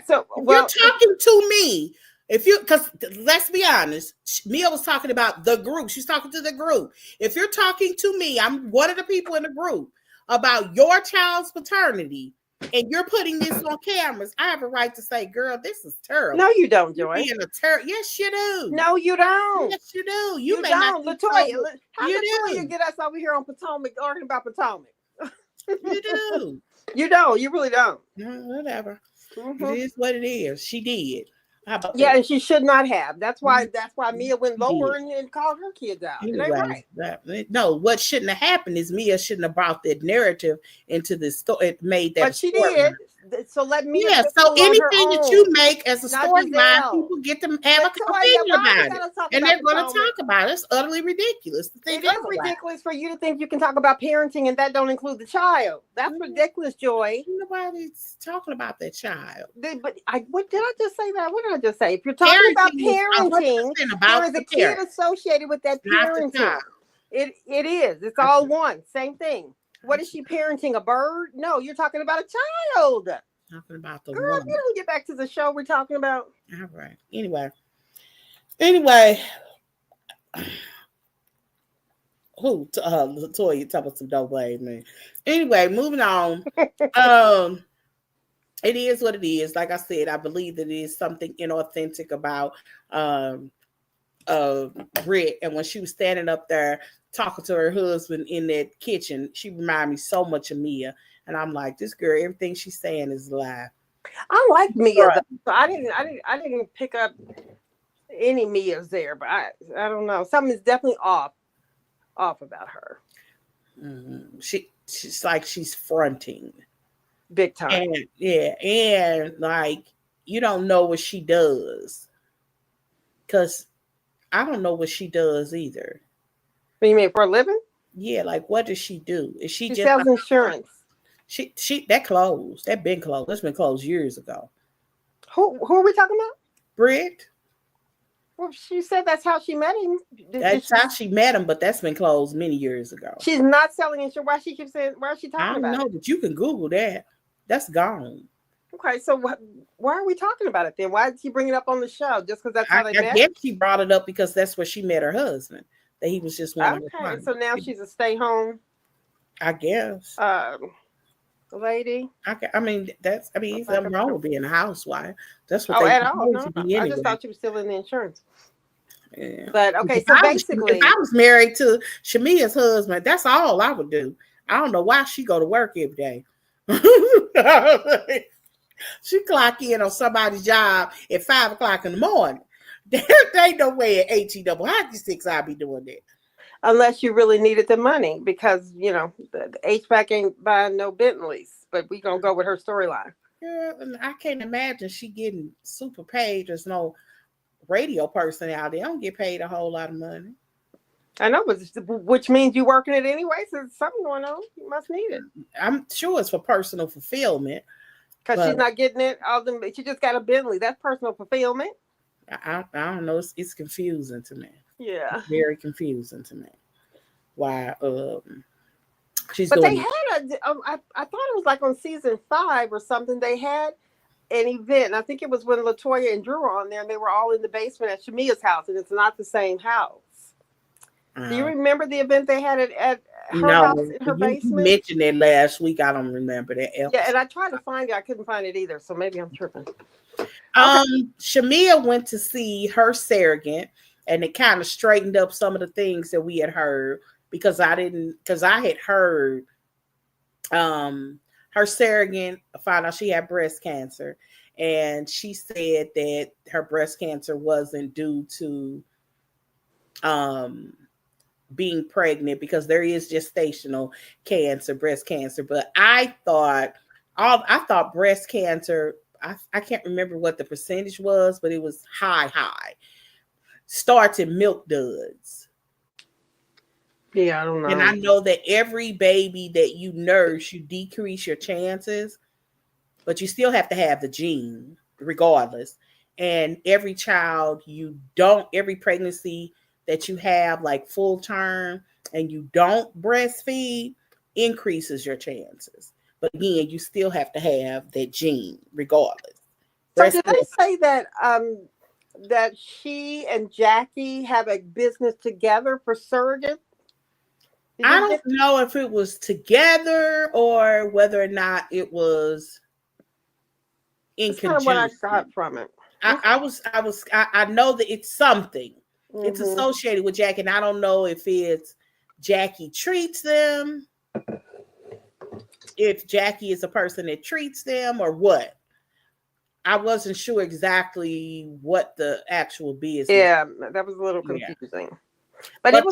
So, If well, you're talking to me, because let's be honest, Mia was talking about the group. She's talking to the group. If you're talking to me, I'm one of the people in the group about your child's paternity, and you're putting this on cameras, I have a right to say, girl, this is terrible. No, you don't, Joy. Yes, you do. No, you don't. Yes, you do. You may don't. not Latoya, how you Latoya do. get us over here on Potomac, arguing about Potomac? You do. You don't. You really don't. Whatever. Mm-hmm. It is what it is. She did. How about that? And she should not have. That's why Mia went lower and called her kids out. Anyway, it ain't right. No, what shouldn't have happened is Mia shouldn't have brought that narrative into this story. It made that. But she did. So let me. Yeah. So anything that you make as a storyline, people get to have an opinion about it, and they're going to talk about it. It's utterly ridiculous to think. It is ridiculous for you to think you can talk about parenting and that don't include the child. That's ridiculous, Joy. Nobody's talking about that child. But what did I just say? That what did I just say? If you're talking about parenting, there is a kid associated with that parenting. It is. It's all one. Same thing. What is she parenting? A bird? No, you're talking about a child. Talking about the girl. woman. You don't get back to the show we're talking about. All right. Anyway. Who? Latoya, talking about some don't blame me. Anyway, moving on. It is what it is. Like I said, I believe that it is something inauthentic about Britt. And when she was standing up there talking to her husband in that kitchen, she reminded me so much of Mia. And I'm like, this girl, everything she's saying is a lie. I like Mia, though. So I didn't pick up any Mias there, but I don't know. Something is definitely off about her. Mm-hmm. She's like she's fronting big time. And like you don't know what she does, because I don't know what she does either. What do you mean, for a living? Yeah, like what does she do? Is she just sells insurance? She that closed. That been closed. That's been closed years ago. Who are we talking about? Britt. Well, she said that's how she met him. That's how she met him, but that's been closed many years ago. She's not selling insurance. Why she keeps saying? Why is she talking about it? I don't know, but you can Google that. That's gone. Okay, so why are we talking about it then? Why did she bring it up on the show? Just because that's how they met? I guess she brought it up because that's where she met her husband. That he was just one of her clients. So now she's a stay-home. I guess. Lady. I mean, there's nothing wrong with being a housewife. That's what at all. No, anyway. I just thought she was still in the insurance. Yeah. But okay, so basically, if I was married to Shamea's husband, that's all I would do. I don't know why she go to work every day. She clock in on somebody's job at 5 o'clock in the morning. There ain't no way at HE Hockey Sticks I'll be doing that. Unless you really needed the money, because the HVAC ain't buying no Bentleys. But we gonna go with her storyline. Yeah, I can't imagine she getting super paid. There's no radio personality. I don't get paid a whole lot of money. I know, but which means you working it anyway. So there's something going on. You must need it. I'm sure it's for personal fulfillment. Because she's not getting it. She just got a Bentley. That's personal fulfillment. I don't know. It's confusing to me. Yeah, it's very confusing to me. Why? She's. But they had I thought it was like on season 5 or something. They had an event. And I think it was when Latoya and Drew were on there, and they were all in the basement at Shamea's house, and it's not the same house. Do you remember the event they had at her house in her basement? You mentioned it last week. I don't remember that. Yeah, and I tried to find it. I couldn't find it either. So maybe I'm tripping. Shamea went to see her surrogate, and it kind of straightened up some of the things that we had heard, because I had heard her surrogate found out she had breast cancer, and she said that her breast cancer wasn't due to um being pregnant, because there is gestational cancer, breast cancer. But I thought breast cancer, I can't remember what the percentage was, but it was high. Starts in milk duds. Yeah, I don't know. And I know that every baby that you nurse, you decrease your chances, but you still have to have the gene regardless. And every child every pregnancy that you have, like full term, and you don't breastfeed, increases your chances. But again, you still have to have that gene regardless. So did they say that she and Jackie have a business together for surrogate? I don't know if it was together or whether or not it was in That's kind of what I got from it. I know that it's something. Mm-hmm. It's associated with Jackie, and I don't know if it's Jackie treats them, if Jackie is a person that treats them, or what. I wasn't sure exactly what the actual business. Yeah, that was a little confusing. But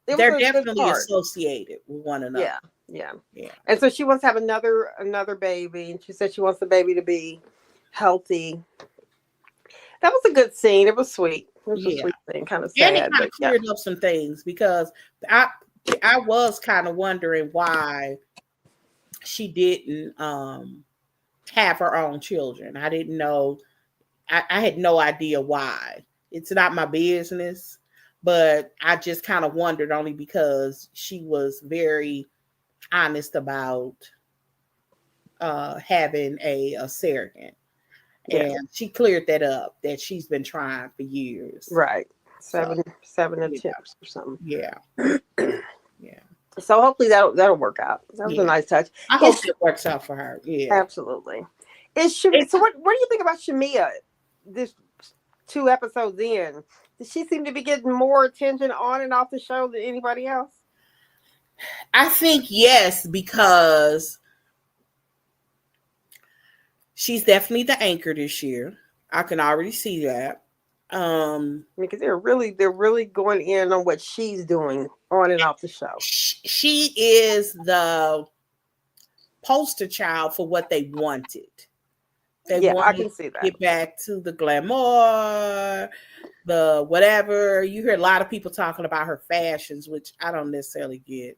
they're definitely associated with one another. Yeah. And so she wants to have another baby, and she said she wants the baby to be healthy. That was a good scene. It was sweet. It was a sweet scene, kind of sad. And it kind of cleared up some things, because I was kind of wondering why she didn't have her own children. I didn't know. I had no idea why. It's not my business, but I just kind of wondered, only because she was very honest about having a surrogate. And she cleared that up, that she's been trying for years. Right. Seven attempts or something. Yeah. So hopefully that'll work out. That was a nice touch. I hope it works out for her. Yeah. Absolutely. So what do you think about Shamea? This 2 episodes in, does she seem to be getting more attention on and off the show than anybody else? I think yes, because she's definitely the anchor this year. I can already see that. Because they're really going in on what she's doing on and off the show. She is the poster child for what they wanted. I can see that. Get back to the glamour, the whatever. You hear a lot of people talking about her fashions, which I don't necessarily get.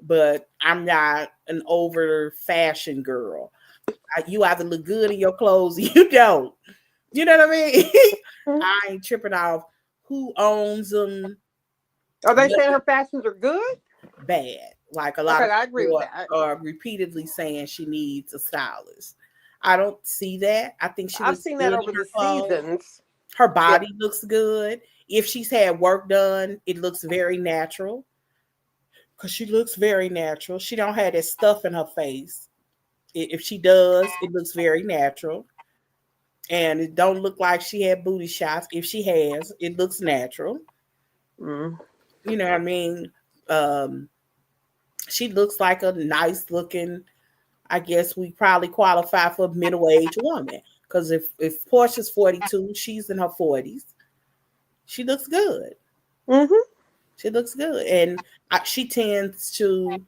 But I'm not an over fashion girl. You either look good in your clothes or you don't. You know what I mean? I ain't tripping off who owns them. Are they saying her fashions are good? Bad. Like a lot of people I agree with that. Are repeatedly saying she needs a stylist. I don't see that. I think I've seen that over the seasons. Her body looks good. If she's had work done, it looks very natural. Because she looks very natural. She don't have that stuff in her face. If she does, it looks very natural. And it don't look like she had booty shots. If she has, it looks natural. You know what I mean? She looks like a nice looking, I guess we probably qualify for a middle-aged woman. Because if Portia's 42, she's in her 40s. She looks good. She looks good. And she tends to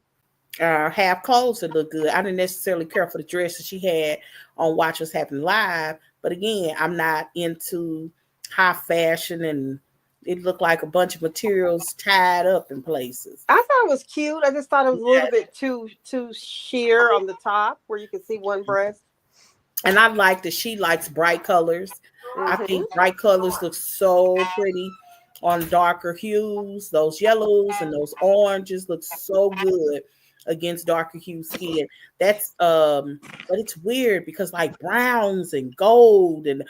have clothes that look good. I didn't necessarily care for the dress that she had on Watch What's Happening Live. But again, I'm not into high fashion, and it looked like a bunch of materials tied up in places. I thought it was cute. I just thought it was a little bit too sheer on the top where you could see one breast. And I like that she likes bright colors. I think bright colors look so pretty on darker hues. Those yellows and those oranges look so good against darker hue skin. That's but it's weird because like browns and gold, and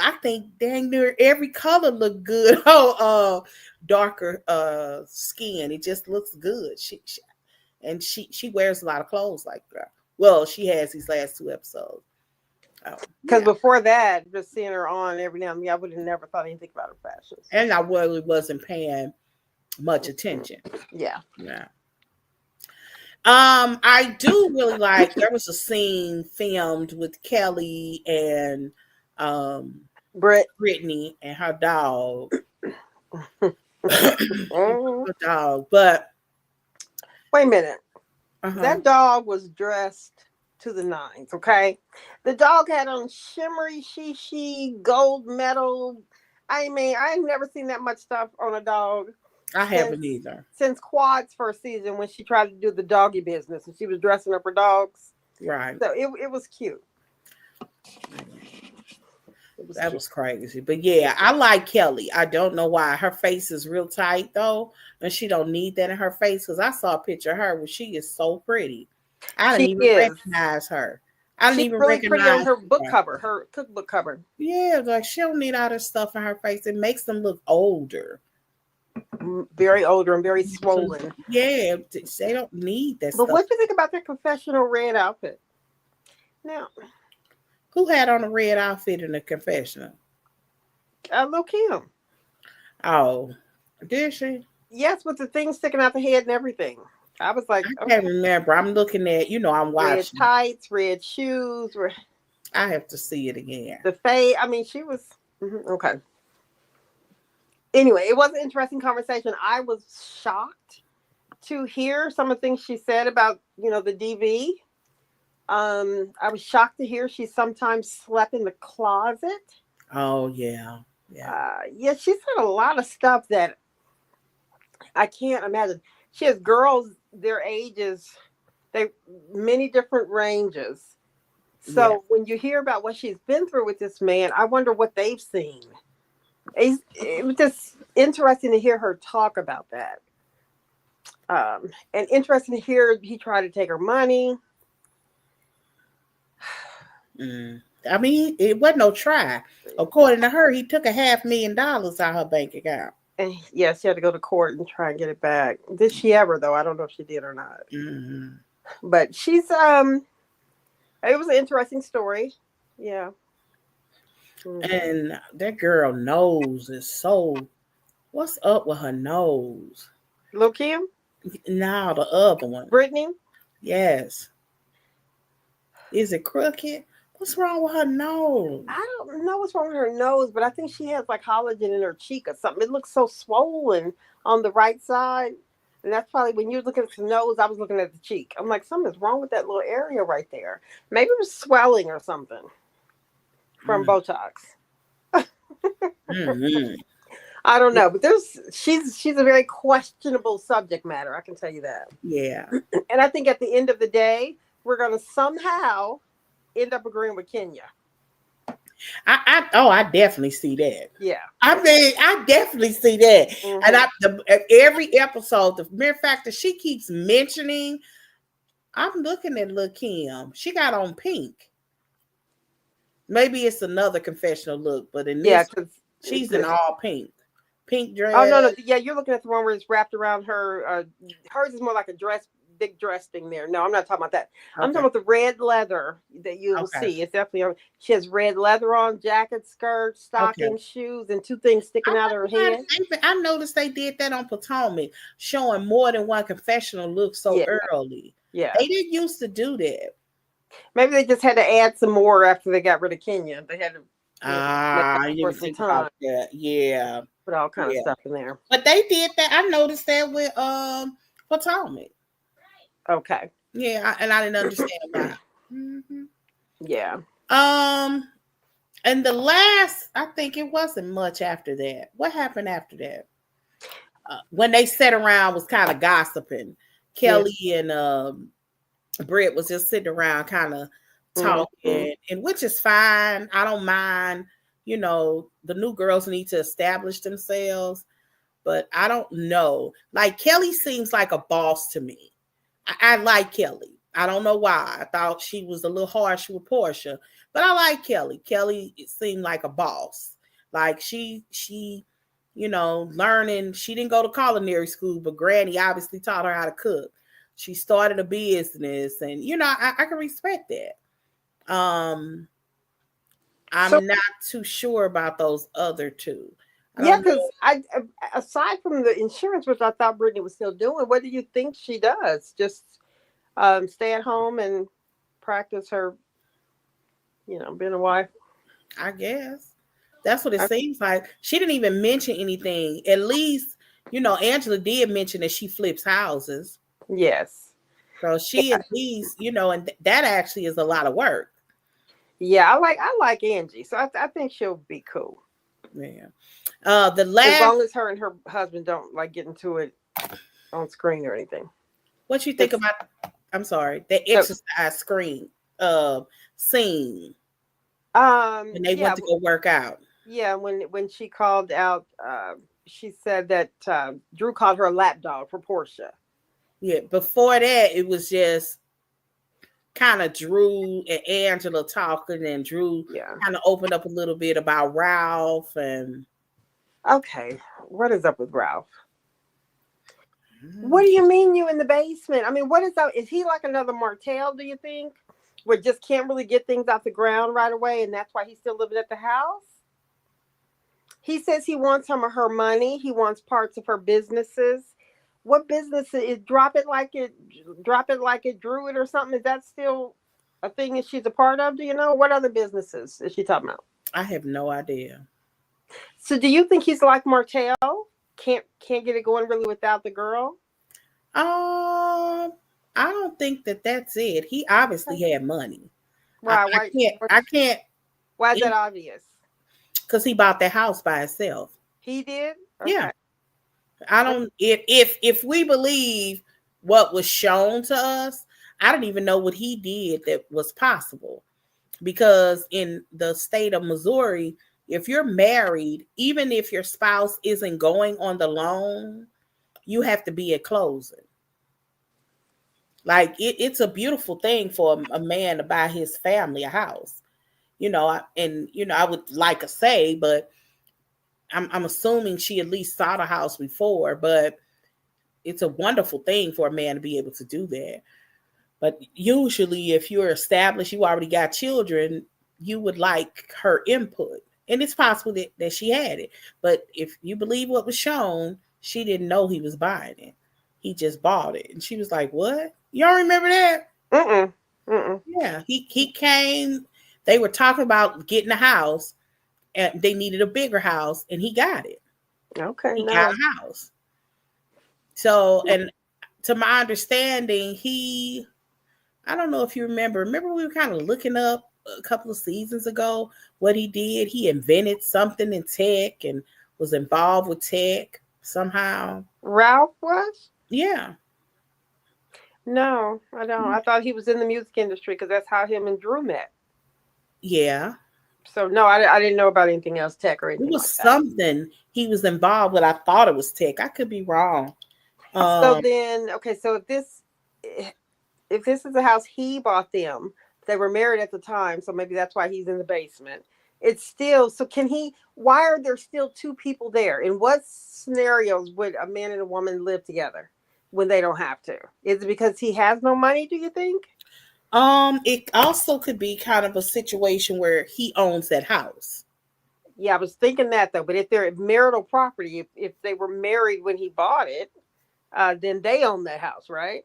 I think dang near every color look good on darker skin. It just looks good. She wears a lot of clothes like that. Well, she has these last 2 episodes. Oh, Because yeah. before that, just seeing her on every now and then, I would have never thought anything about her fashions. And I really wasn't paying much attention. Yeah. Yeah. I do really like there was a scene filmed with Kelly and um Britt. Brittany and her dog. Mm. Her dog. But Wait a minute. uh-huh. That dog was dressed to the nines, okay? The dog had on shimmery, gold medal. I mean, I've never seen that much stuff on a dog I since haven't either. Quad's first season when she tried to do the doggy business and she was dressing up her dogs. Right. So it was cute. It was That cute. was crazy. But yeah, I like Kelly. I don't know why. Her face is real tight though. And she don't need that in her face. Because I saw a picture of her where she is so pretty. I didn't She even is. recognize her. I didn't She's even really pretty on recognize her book her. cover, her cookbook cover. Yeah, like she don't need all this stuff in her face. It makes them look older. Very older and very swollen. Yeah, they don't need that But stuff. what do you think about their confessional red outfit? Now, Who had on a red outfit in the confessional? Lil Kim. Oh, did she? Yes, with the thing sticking out the head and everything. I was like, I can't okay. remember. I'm looking at, I'm Red watching. tights, red shoes, I have to see it again. the fade. I mean, she was okay. Anyway, it was an interesting conversation. I was shocked to hear some of the things she said about, the DV. I was shocked to hear she sometimes slept in the closet. Oh yeah, yeah, Yeah, she said a lot of stuff that I can't imagine. She has girls their ages, they many different ranges. yeah. So when you hear about what she's been through with this man, I wonder what they've seen. It was just interesting to hear her talk about that. And interesting to hear he tried to take her money. I mean, it wasn't no try. According to her, he took $500,000 out of her bank account. And yeah, she had to go to court and try and get it back. Did she ever though? I don't know if she did or not. Mm-hmm. But she's it was an interesting story. Yeah. Mm-hmm. And that girl nose is so. What's up with her nose? Lil Kim? Now the other one. Brittany? Yes. Is it crooked? What's wrong with her nose? I don't know what's wrong with her nose, but I think she has like collagen in her cheek or something. It looks so swollen on the right side. And that's probably when you're looking at the nose, I was looking at the cheek. I'm like, something's wrong with that little area right there. Maybe it was swelling or something from Botox. Mm-hmm. I don't know, but she's a very questionable subject matter. I can tell you that. Yeah. And I think at the end of the day, we're going to somehow end up agreeing with Kenya. I definitely see that. Yeah. I mean, I definitely see that. Mm-hmm. And every episode, the mere fact that she keeps mentioning, I'm looking at Lil Kim. She got on pink. Maybe it's another confessional look, but in this, she's in all pink. Pink dress. Oh, no. Yeah, you're looking at the one where it's wrapped around her. Hers is more like a big dress thing there. No, I'm not talking about that. Okay. I'm talking about the red leather that you will see. It's definitely, she has red leather on, jacket, skirt, stocking, shoes, and 2 things sticking out of her head. I noticed they did that on Potomac, showing more than one confessional look so early. Yeah. They didn't used to do that. Maybe they just had to add some more after they got rid of Kenya. They had to for some time. Yeah. Put all kind of stuff in there. But they did that. I noticed that with Potomac. Okay. Yeah, and I didn't understand why. Mm-hmm. Yeah. And the last, I think it wasn't much after that. What happened after that? When they sat around, was kind of gossiping. Kelly and Britt was just sitting around, kind of talking, and which is fine. I don't mind. The new girls need to establish themselves, but I don't know. Like Kelly seems like a boss to me. I like Kelly. I don't know why. I thought she was a little harsh with Portia, but I like Kelly. Kelly seemed like a boss. Like she, learning. She didn't go to culinary school, but Granny obviously taught her how to cook. She started a business, and I can respect that. So I'm not too sure about those other two. I yeah, don't know. because aside from the insurance, which I thought Brittany was still doing, what do you think she does? Just stay at home and practice her, being a wife. I guess that's what it I, seems like. She didn't even mention anything. At least, Angela did mention that she flips houses. yes. So she at least, and that actually is a lot of work. Yeah, I like Angie, so I think she'll be cool Yeah. The as last, long as her and her husband don't like get into it on screen or anything. what you think It's about? I'm sorry, the so exercise screen uh scene when they yeah, went to go work out. yeah. When she called out, she said that Drew called her a lap dog for Portia. Yeah. Before that, it was just kind of Drew and Angela talking, and Drew Yeah. kind of opened up a little bit about Ralph and. Okay, what is up with Ralph? What Mm, do you mean you in the basement? I mean, what is that? Is he like another Martell, do you think? Where just can't really get things off the ground right away, and that's why he's still living at the house? He says he wants some of her money. He wants parts of her businesses. What business is drop it like it drew it or something? Is that still a thing that she's a part of? Do you know? What other businesses is she talking about? I have no idea. So do you think he's like Martell? Can't get it going really without the girl? Um, I don't think that that's it. He obviously Okay. had money. I, Right, I why can't. I can't why is that obvious? because he bought that house by himself. He did? Yeah, Okay. I Okay. don't. If we believe what was shown to us, I don't even know what he did that was possible. Because in the state of Missouri, if you're married, even if your spouse isn't going on the loan, you have to be at closing. Like it's a beautiful thing for a man to buy his family a house. And I would like to say, but I'm assuming she at least saw the house before. But it's a wonderful thing for a man to be able to do that. But usually, if you're established, you already got children, you would like her input. And it's possible that she had it. But if you believe what was shown, she didn't know he was buying it. He just bought it. And she was like, what? Y'all remember that? Mm-mm. Mm-mm. Yeah. He came. They were talking about getting a house, and they needed a bigger house, and he got it. Okay, He got no. a house. So, and to my understanding, I don't know if you remember. Remember, we were kind of looking up a couple of seasons ago what he did. He invented something in tech and was involved with tech somehow. Ralph was? Yeah, No, I don't. I thought he was in the music industry because that's how him and Drew met. yeah. So no, I didn't know about anything else, tech or It anything was like that. something he was involved with. I thought it was tech. I could be wrong. So Um, then, okay, so if this is a house he bought them, they were married at the time, so maybe that's why he's in the basement. It's still so. Can he? Why are there still two people there? In what scenarios would a man and a woman live together when they don't have to? Is it because he has no money? Do you think? it also could be kind of a situation where he owns that house. Yeah, I was thinking that though. But if they're marital property, if they were married when he bought it, then they own that house, right?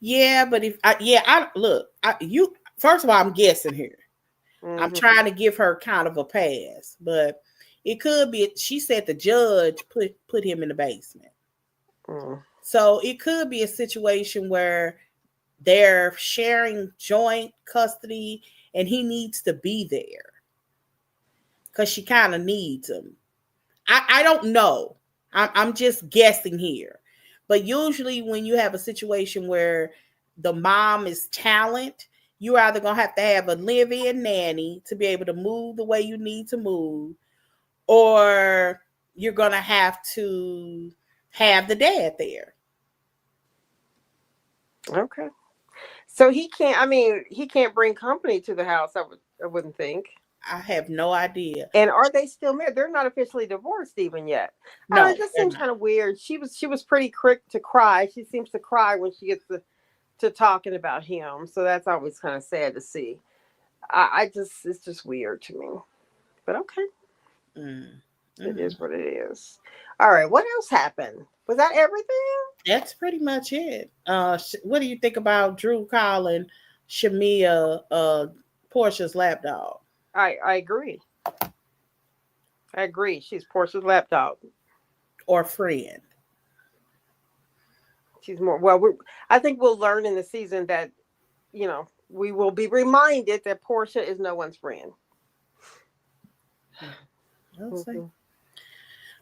Yeah, but I look, you first of all, I'm guessing here. I'm Mm-hmm. trying to give her kind of a pass, but it could be. She said the judge put him in the basement, Mm. so it could be a situation where they're sharing joint custody, and he needs to be there because she kind of needs him. I don't know. I'm just guessing here, but usually when you have a situation where the mom is talent, you're either gonna have a live-in nanny to be able to move the way you need to move, or you're gonna have to have the dad there. Okay. So he can't. I mean, he can't bring company to the house. I wouldn't think. I have no idea. And are they still married? They're not officially divorced even yet. I don't know. No, It just they're seems not. kind of weird. She was pretty quick to cry. She seems to cry when she gets to talking about him. So that's always kind of sad to see. it's just weird to me. But okay, Mm. it Mhm. is what it is. All right, what else happened? Was that everything? That's pretty much it. What do you think about Drew calling Shamea Portia's lapdog I agree. I agree. She's Portia's lapdog. or friend? She's more well. I think we'll learn in the season that we will be reminded that Portia is no one's friend. We'll see. Mhm.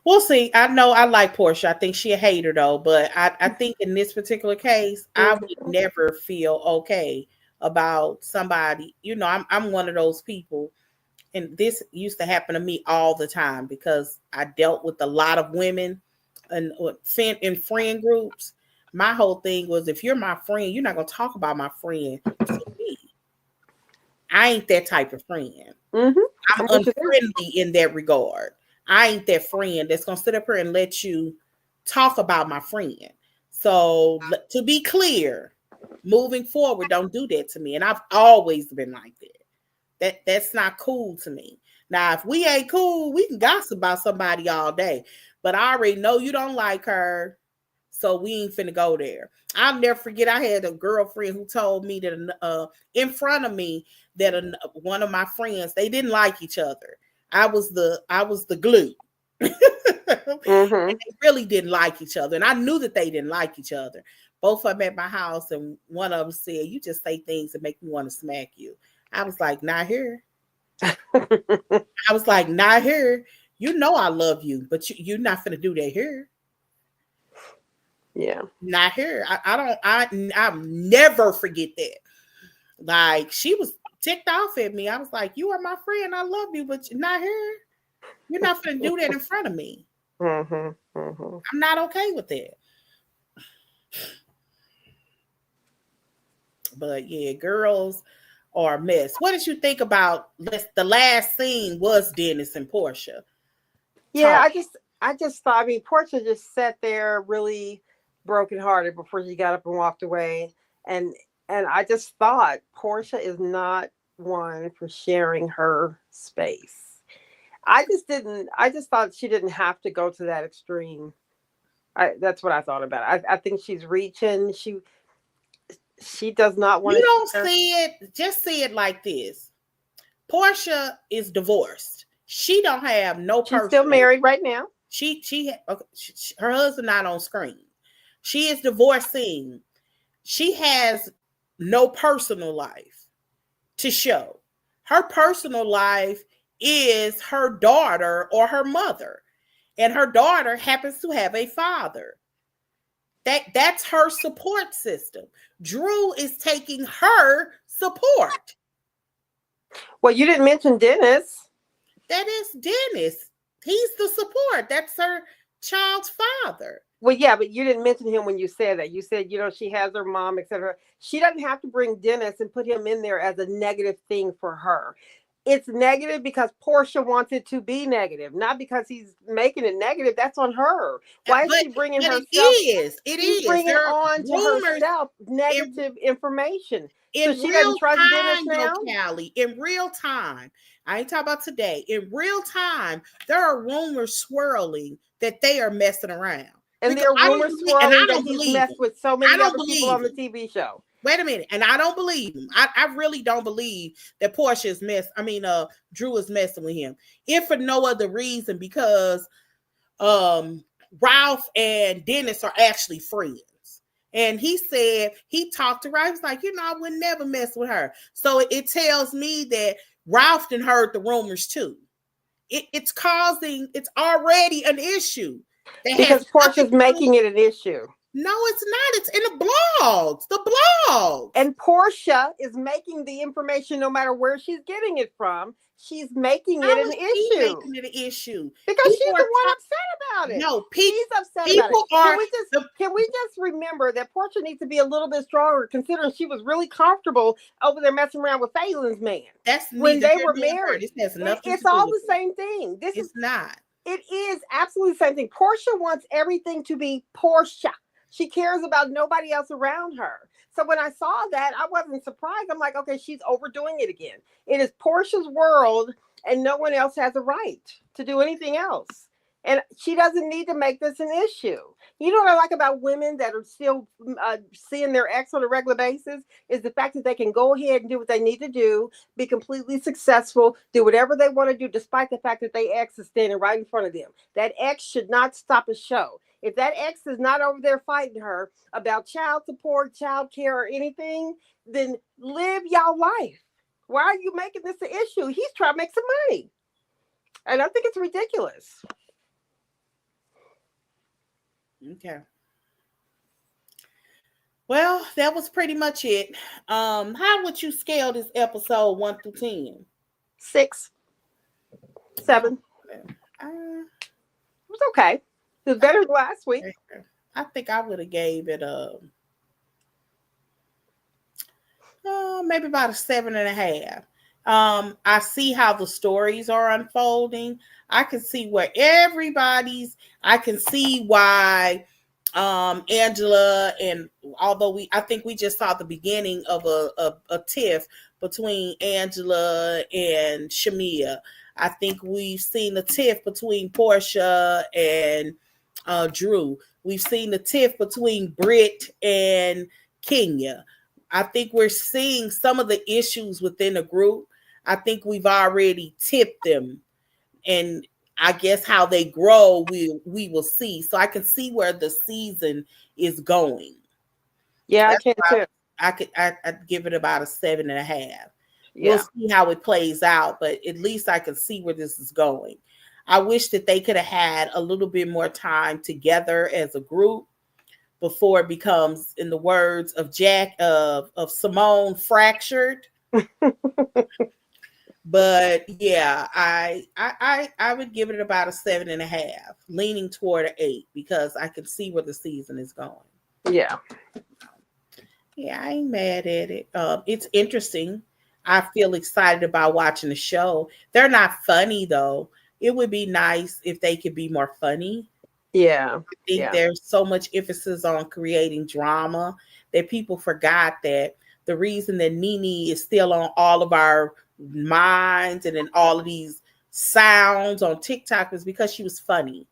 We'll see. I know I like Portia. I think she a hater though, but I think in this particular case, I would Mhm. never feel okay about somebody. I'm one of those people, and this used to happen to me all the time because I dealt with a lot of women and in friend groups. My whole thing was, if you're my friend, you're not gonna talk about my friend to me. I ain't that type of friend. Mhm. I'm I'm with you there. unfriendly in that regard. I ain't that friend that's gonna sit up here and let you talk about my friend. So to be clear, moving forward, don't do that to me. And I've always been like that. That's not cool to me. Now, if we ain't cool, we can gossip about somebody all day. But I already know you don't like her, so we ain't finna go there. I'll never forget. I had a girlfriend who told me that in front of me that one of my friends, they didn't like each other. I was the glue. Mhm. They really didn't like each other, and I knew that they didn't like each other. Both of them at my house, and one of them said, "You just say things that make me want to smack you." I was like, "Not here." I was like, "Not here." You know I love you, but you're not gonna do that here. Yeah. Not here. I don't. I never forget that. Like, she was ticked off at me. I was like, "You are my friend. I love you, but you're not here. You're not gonna do that in front of me. Mhm. Mhm. I'm not okay with that." But yeah, girls are a mess. What did you think about the last scene was Dennis and Portia Yeah, talk? I just thought. I mean, Portia just sat there really brokenhearted before she got up and walked away, and I just thought Portia is not one for sharing her space. I just didn't. I just thought she didn't have to go to that extreme. That's what I thought about it. I think she's reaching. She does not want You to don't share. see it, just see it like this. Portia is divorced. She don't have no She's still personal. married right now. Okay, her husband not on screen. She is divorcing. She has no personal life to show. Her personal life is her daughter or her mother, and her daughter happens to have a father. That's her support system. Drew is taking her support. Well, you didn't mention Dennis. That is Dennis. He's the support. That's her child's father. Well, yeah, but you didn't mention him when you said that. You said, she has her mom, etc. She doesn't have to bring Dennis and put him in there as a negative thing for her. It's negative because Portia wants it to be negative, not because he's making it negative. That's on her. Why is But she bringing but it herself? is. It She's is. bringing There are on to rumors herself in negative information. So in she doesn't real trust Dennis time, though, now. Callie. In real time. I ain't talking about today. In real time, there are rumors swirling that they are messing around. And Because there are I don't rumors believe, and I swirling that don't he's believe messed them. with so I many don't other people believe on the them. TV show. Wait a minute, and I don't believe him. I really don't believe that Portia is Drew is messing with him. If for no other reason, because um Ralph and Dennis are actually friends. And he said he talked to Ralph. He was like, I would never mess with her. So it tells me that Ralph done heard the rumors too. It's already an issue that has Because nothing Portia's to do. making it an issue. No, it's not. It's in the blogs. The blogs. And Portia is making the information no matter where she's getting it from. She's making it How an is she issue making it an issue? because People she's are the one upset about it. no She's upset about it. people are the Can we just remember that Portia needs to be a little bit stronger, considering she was really comfortable over there messing around with Phelan's man that's when neither they here were nor there. married. This has nothing It's to do all with the it. same thing. It's not. It is absolutely the same thing. Portia wants everything to be Portia. She cares about nobody else around her. So when I saw that, I wasn't surprised. I'm like, okay, she's overdoing it again. It is Portia's world, and no one else has a right to do anything else. And she doesn't need to make this an issue. You know what I like about women that are still seeing their ex on a regular basis is the fact that they can go ahead and do what they need to do, be completely successful, do whatever they want to do, despite the fact that their ex is standing right in front of them. That ex should not stop a show. If that ex is not over there fighting her about child support, child care, or anything, then live y'all life. Why are you making this an issue? He's trying to make some money. And I think it's ridiculous. Okay. Well, that was pretty much it. How would you scale this episode 1 through 10? 6, 7. Uh, It was okay. It was better than last week. I think I would have gave it maybe about a 7.5. I see how the stories are unfolding. I can see where I can see why Angela, and although I think we just saw the beginning of a tiff between Angela and Shamea. I think we've seen the tiff between Portia and Drew. We've seen the tiff between Britt and Kenya. I think we're seeing some of the issues within the group. I think we've already tipped them, and I guess how they grow, we will see. So I can see where the season is going. Yeah, I can too. I'd give it about a 7.5. Yeah. We'll see how it plays out, but at least I can see where this is going. I wish that they could have had a little bit more time together as a group before it becomes, in the words of Simone, fractured. But yeah, I would give it about a 7.5, leaning toward an 8, because I can see where the season is going. Yeah. Yeah, I ain't mad at it. It's interesting. I feel excited about watching the show. They're not funny though. It would be nice if they could be more funny. Yeah. I think there's so much emphasis on creating drama that people forgot that the reason that Nene is still on all of our minds and in all of these sounds on TikTok is because she was funny.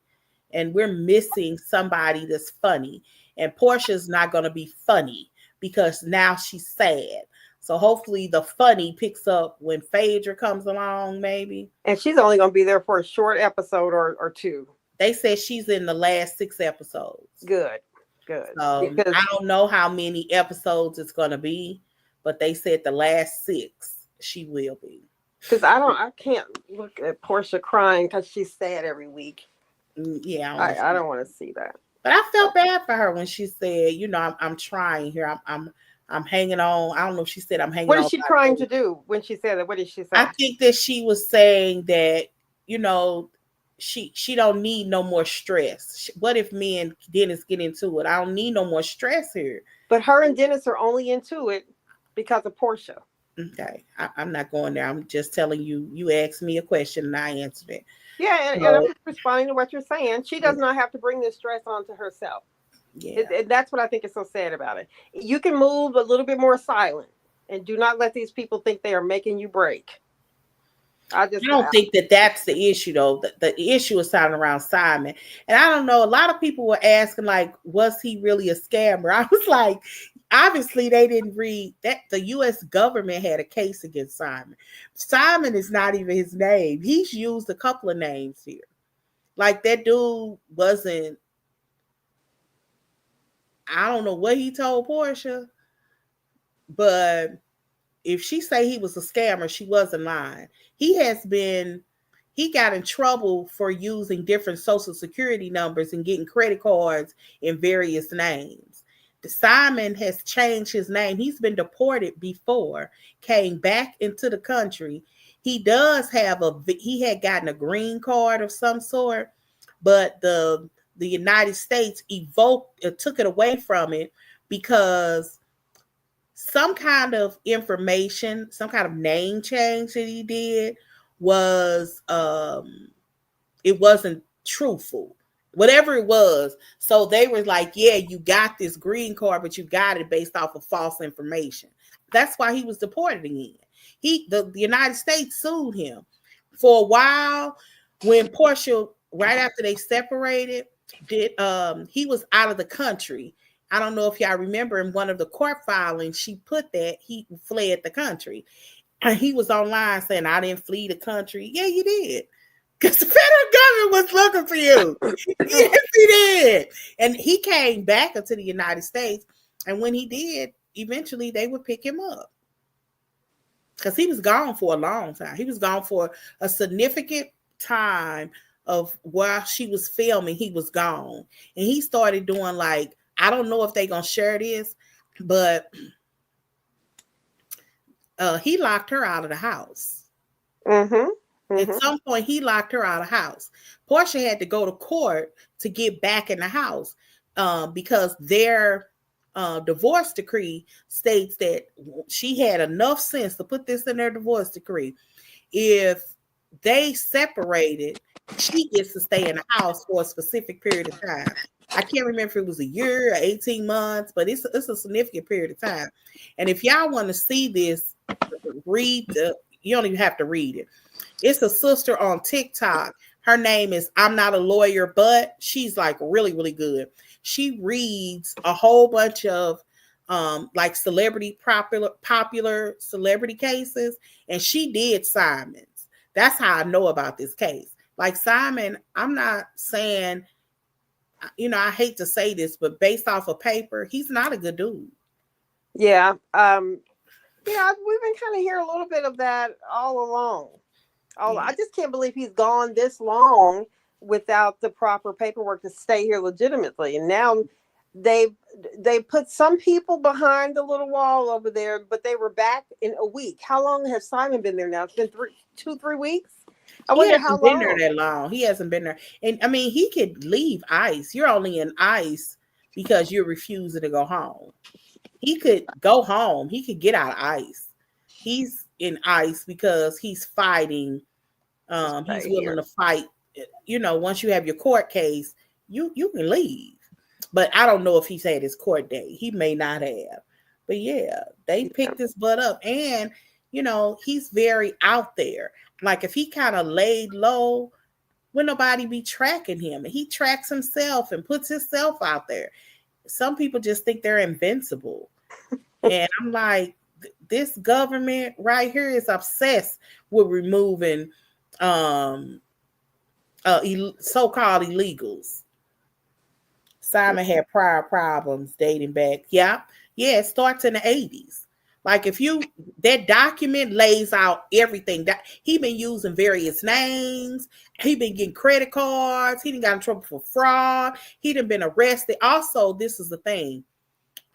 And we're missing somebody that's funny. And Portia's not going to be funny because now she's sad. So hopefully the funny picks up when Phaedra comes along, maybe. And she's only going to be there for a short episode or 2. They said she's in the last 6 episodes. Good. I don't know how many episodes it's going to be, but they said the last 6 she will be. Because I can't look at Portia crying because she's sad every week. Yeah, I don't want to see that. But I felt bad for her when she said, I'm trying here. I'm hanging on. I don't know if she said I'm hanging on. What is she trying to do when she said that? What did she say? I think that she was saying that, she don't need no more stress. What if me and Dennis get into it? I don't need no more stress here. But her and Dennis are only into it because of Portia. Okay. I'm not going there. I'm just telling you, you asked me a question and I answered it. Yeah, and I'm just responding to what you're saying. She does not have to bring this stress onto herself. Yeah. And that's what I think is so sad about it. You can move a little bit more silent and do not let these people think they are making you break. I don't think that that's the issue, though. The issue is sounding around Simon. And I don't know, a lot of people were asking, like, was he really a scammer? I was like, obviously they didn't read that the U.S. government had a case against Simon. Simon is not even his name. He's used a couple of names here. Like, that dude wasn't, I don't know what he told Portia, but if she say he was a scammer, she wasn't lying. He got in trouble for using different social security numbers and getting credit cards in various names. Simon has changed his name. He's been deported before, came back into the country. He had gotten a green card of some sort, but the United States took it away from it because some kind of information, some kind of name change that he did was it wasn't truthful. whatever it was. So they were like, yeah, you got this green card, but you got it based off of false information. That's why he was deported again. The United States sued him for a while. When Portia, right after they separated, did he was out of the country. I don't know if y'all remember in one of the court filings, she put that he fled the country. And he was online saying, I didn't flee the country. Yeah, you did. Because the federal government was looking for you. Yes, he did. And he came back into the United States. And when he did, eventually they would pick him up. Because he was gone for a long time. He was gone for a significant time of while she was filming, he was gone. And he started doing like, I don't know if they're going to share this, but he locked her out of the house. Mm-hmm. Mm-hmm. At some point, he locked her out of the house. Portia had to go to court to get back in the house because their divorce decree states that she had enough sense to put this in their divorce decree. If they separated, she gets to stay in the house for a specific period of time. I can't remember if it was a year or 18 months, but it's a significant period of time. And if y'all want to see this, you don't even have to read it. It's a sister on TikTok. Her name is I'm Not a Lawyer, but she's like really, really good. She reads a whole bunch of like celebrity popular celebrity cases, and she did Simon's. That's how I know about this case. Like Simon, I'm not saying, I hate to say this, but based off of paper, he's not a good dude. Yeah. We've been kind of hearing a little bit of that all along. I just can't believe he's gone this long without the proper paperwork to stay here legitimately. And now they put some people behind the little wall over there, but they were back in a week. How long has Simon been there now? It's been 2-3 weeks. I wonder how long. He hasn't been there that long. He hasn't been there. And I mean, he could leave ICE. You're only in ICE because you're refusing to go home. He could go home. He could get out of ICE. He's in ICE because he's fighting. He's willing to fight. Once you have your court case, you can leave. But I don't know if he's had his court date. He may not have. But yeah, they picked his butt up. And, he's very out there. Like if he kind of laid low, would nobody be tracking him? And he tracks himself and puts himself out there. Some people just think they're invincible. And I'm like, this government right here is obsessed with removing so-called illegals. Simon had prior problems dating back. Yeah, it starts in the 80s. Like that document lays out everything that he been using various names. He been getting credit cards. He done got in trouble for fraud. He done been arrested. Also, this is the thing.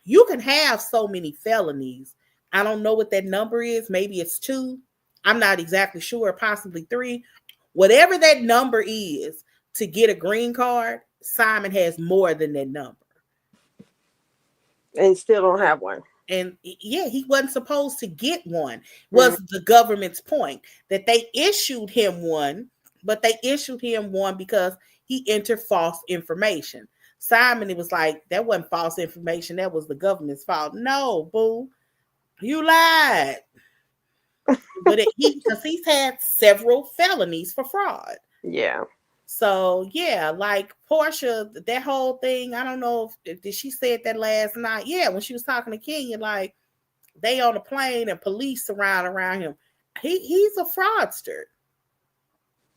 You can have so many felonies. I don't know what that number is. Maybe it's 2. I'm not exactly sure. Possibly 3. Whatever that number is to get a green card, Simon has more than that number. And still don't have one. And yeah, he wasn't supposed to get one, was the government's point. That they issued him one, but they issued him one because he entered false information. Simon, it was like, that wasn't false information. That was the government's fault. No, boo. You lied. But because he's had several felonies for fraud. Yeah. So yeah, like Portia, that whole thing, I don't know if did she said that last night. Yeah, when she was talking to Kenya, like they on a plane and police surround around him. He's a fraudster.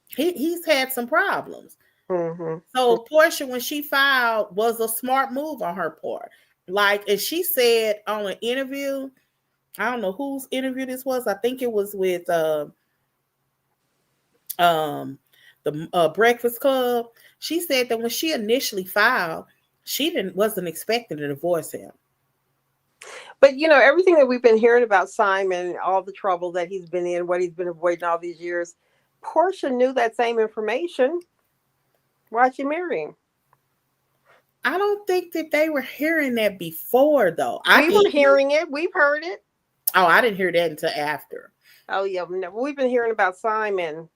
He's had some problems. Mm-hmm. So Portia, when she filed, was a smart move on her part. Like, as she said on an interview, I don't know whose interview this was. I think it was with the Breakfast Club. She said that when she initially filed, she wasn't expecting to divorce him. But everything that we've been hearing about Simon, all the trouble that he's been in, what he's been avoiding all these years, Portia knew that same information. Why'd she marry him? I don't think that they were hearing that before, though. We were hearing it. We've heard it. Oh, I didn't hear that until after. Oh, yeah. We've been hearing about Simon.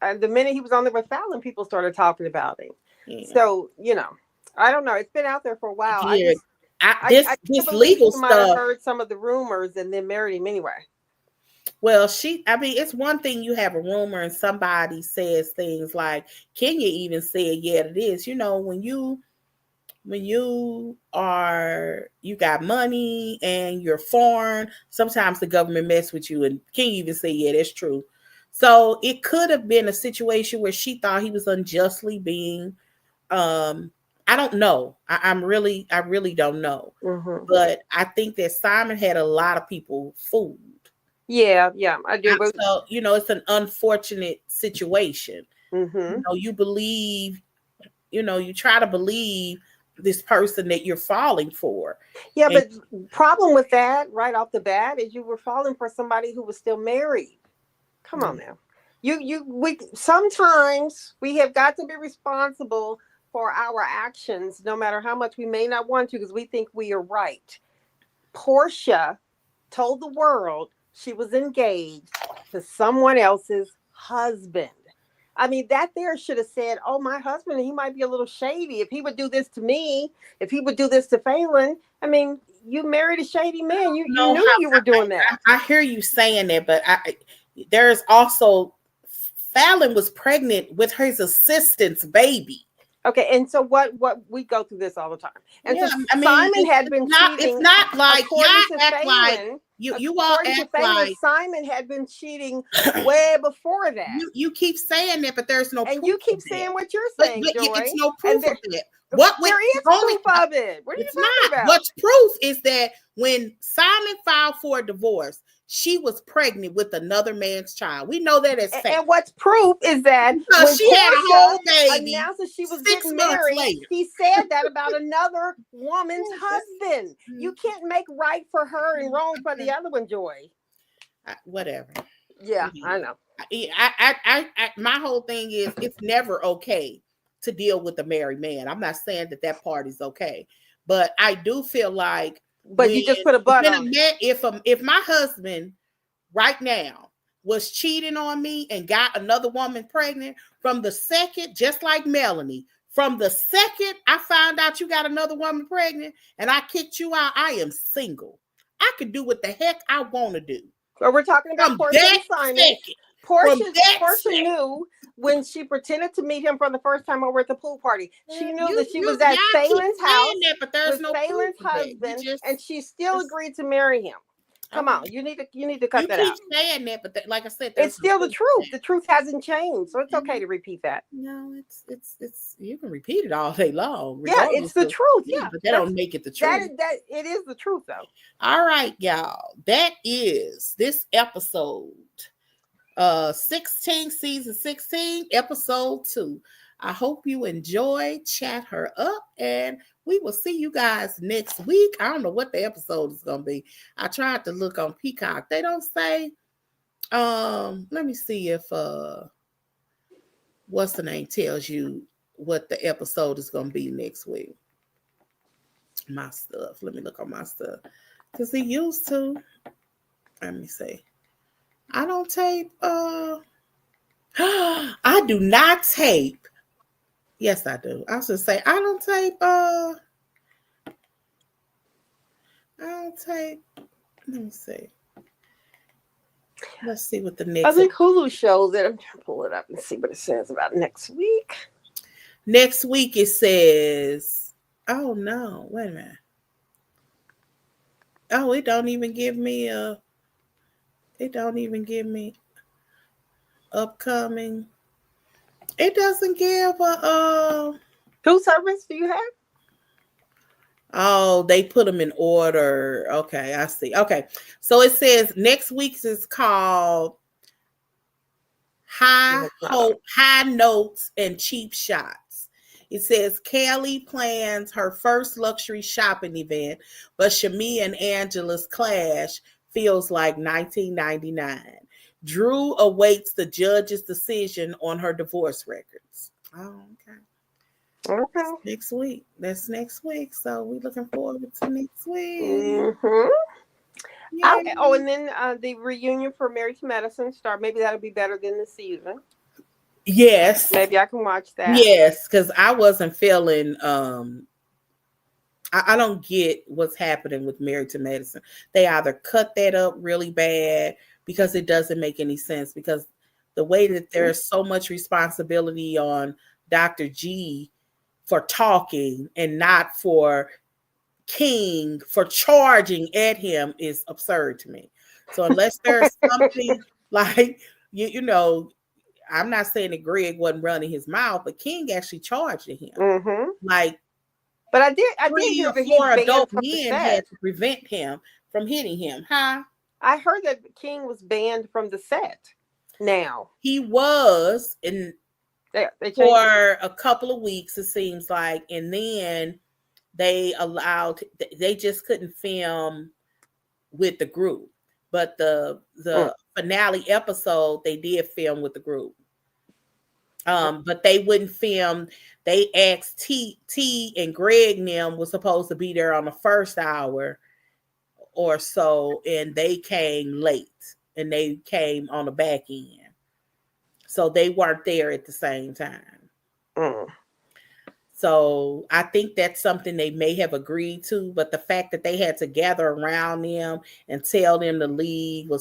The minute he was on there with Fallon, people started talking about him. Yeah. So, I don't know. It's been out there for a while. Yeah. I can't This believe legal she might have stuff. heard some of the rumors and then married him anyway. Well, it's one thing you have a rumor and somebody says things like, Kenya even said, yeah, it is. When you got money and you're foreign, sometimes the government mess with you, and Kenya even say, yeah, that's true. So it could have been a situation where she thought he was unjustly being, I don't know. I really don't know. Mm-hmm. But I think that Simon had a lot of people fooled. Yeah, I do. But So, it's an unfortunate situation. mm-hmm. You believe, you try to believe this person that you're falling for. Yeah, And but problem with that right off the bat is you were falling for somebody who was still married. Come on now. We sometimes we have got to be responsible for our actions, no matter how much we may not want to, because we think we are right. Portia told the world she was engaged to someone else's husband. I mean, that there should have said, oh, my husband, he might be a little shady. If he would do this to me, if he would do this to Phelan, I mean, you married a shady man. You knew you were doing that. I hear you saying that, but there's also Fallon was pregnant with his assistant's baby. Okay, and so what we go through this all the time. And yeah, so I mean, Simon had been cheating. It's not like according to act like Phelan, you all act like Simon had been cheating way before that. You keep saying that, but there's no and proof. you keep saying what you're saying, but Joy. It's no proof of that. There is proof of it. What are you talking about? What's proof is that when Simon filed for a divorce, she was pregnant with another man's child. We know that as fact. And what's proof is that when she had a whole baby, announced that she was getting married, he said that about another woman's husband. You can't make right for her and wrong for the other one, Joy. Whatever. Yeah, I know. My whole thing is it's never okay to deal with a married man. I'm not saying that part is okay, but I do feel like. But you just put a butt on it. If my husband right now was cheating on me and got another woman pregnant, from the second, just like Melanie, from the second I found out you got another woman pregnant and I kicked you out, I am single. I could do what the heck I want to do. So we're talking about Portia and Simon. Portia knew when she pretended to meet him for the first time over at the pool party. She knew that she was at Phelan's house with Phelan's husband, and she still agreed to marry him. Come on, you need to cut that out. You keep saying that, but like I said, it's still the truth. The truth hasn't changed, so it's okay to repeat that. No, it's you can repeat it all day long. Yeah, it's the truth. Yeah, but that don't make it the truth. That it is the truth, though. All right, y'all. That is this episode. 16, season 16, episode 2. I hope you enjoy Chat Her Up, and we will see you guys next week. I don't know what the episode is going to be. I tried to look on Peacock. They don't say. Let me see if what's the name tells you what the episode is going to be next week. My stuff. Let me look on my stuff. Because he used to. Let me see. I don't tape. I do not tape. Yes, I do. I was going to say, I don't tape. Let me see. Let's see what the next. I think Hulu shows it. I'm trying to pull it up and see what it says about next week. Next week it says, oh no, wait a minute. Oh, it don't even give me upcoming. It doesn't give whose service do you have? Oh, they put them in order. Okay, I see. Okay, so it says next week's is called High Notes and Cheap Shots. It says Kelli plans her first luxury shopping event, but Shamea and Angela's clash feels like 1999. Drew awaits the judge's decision on her divorce records. Oh, okay. Okay. Next week. That's next week. So we're looking forward to next week. Mm-hmm. Okay. Oh, and then the reunion for Married to Medicine start. Maybe that'll be better than the season. Yes. Maybe I can watch that. Yes, because I wasn't feeling I don't get what's happening with Married to Medicine. They either cut that up really bad because it doesn't make any sense, because the way that there's so much responsibility on Dr. G for talking and not for King for charging at him is absurd to me. So unless there's something like you know, I'm not saying that Greg wasn't running his mouth, but King actually charged at him. Mm-hmm. Like, but I did 3 hear or that 4 he's banned adult from the men set. had to prevent him from hitting him. Huh? I heard that King was banned from the set. Now He was in they changed for a couple of weeks, it seems like, and then they just couldn't film with the group. But the finale episode they did film with the group. But they wouldn't film. They asked T and Greg and them was supposed to be there on the first hour or so, and they came late, and they came on the back end, so they weren't there at the same time. So I think that's something they may have agreed to, but the fact that they had to gather around them and tell them to leave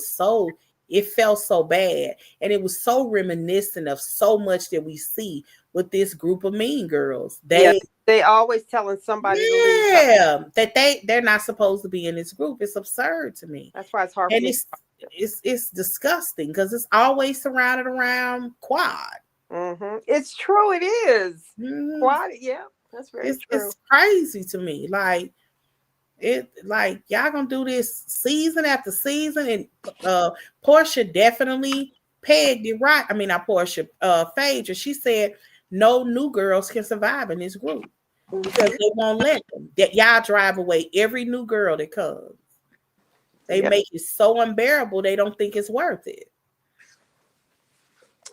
it felt so bad. And it was so reminiscent of so much that we see with this group of Mean Girls. They always telling somebody to leave. Yeah, that they're not supposed to be in this group. It's absurd to me. That's why it's hard. And it's disgusting because it's always surrounded around Quad. Mm-hmm. It's true. It is. Mm-hmm. Quad. Yeah, that's very true. It's crazy to me. Like y'all gonna do this season after season, and Portia definitely pegged it right. I mean, not Portia, Phaedra. She said no new girls can survive in this group because they won't let them. That y'all drive away every new girl that comes. They make it so unbearable. They don't think it's worth it.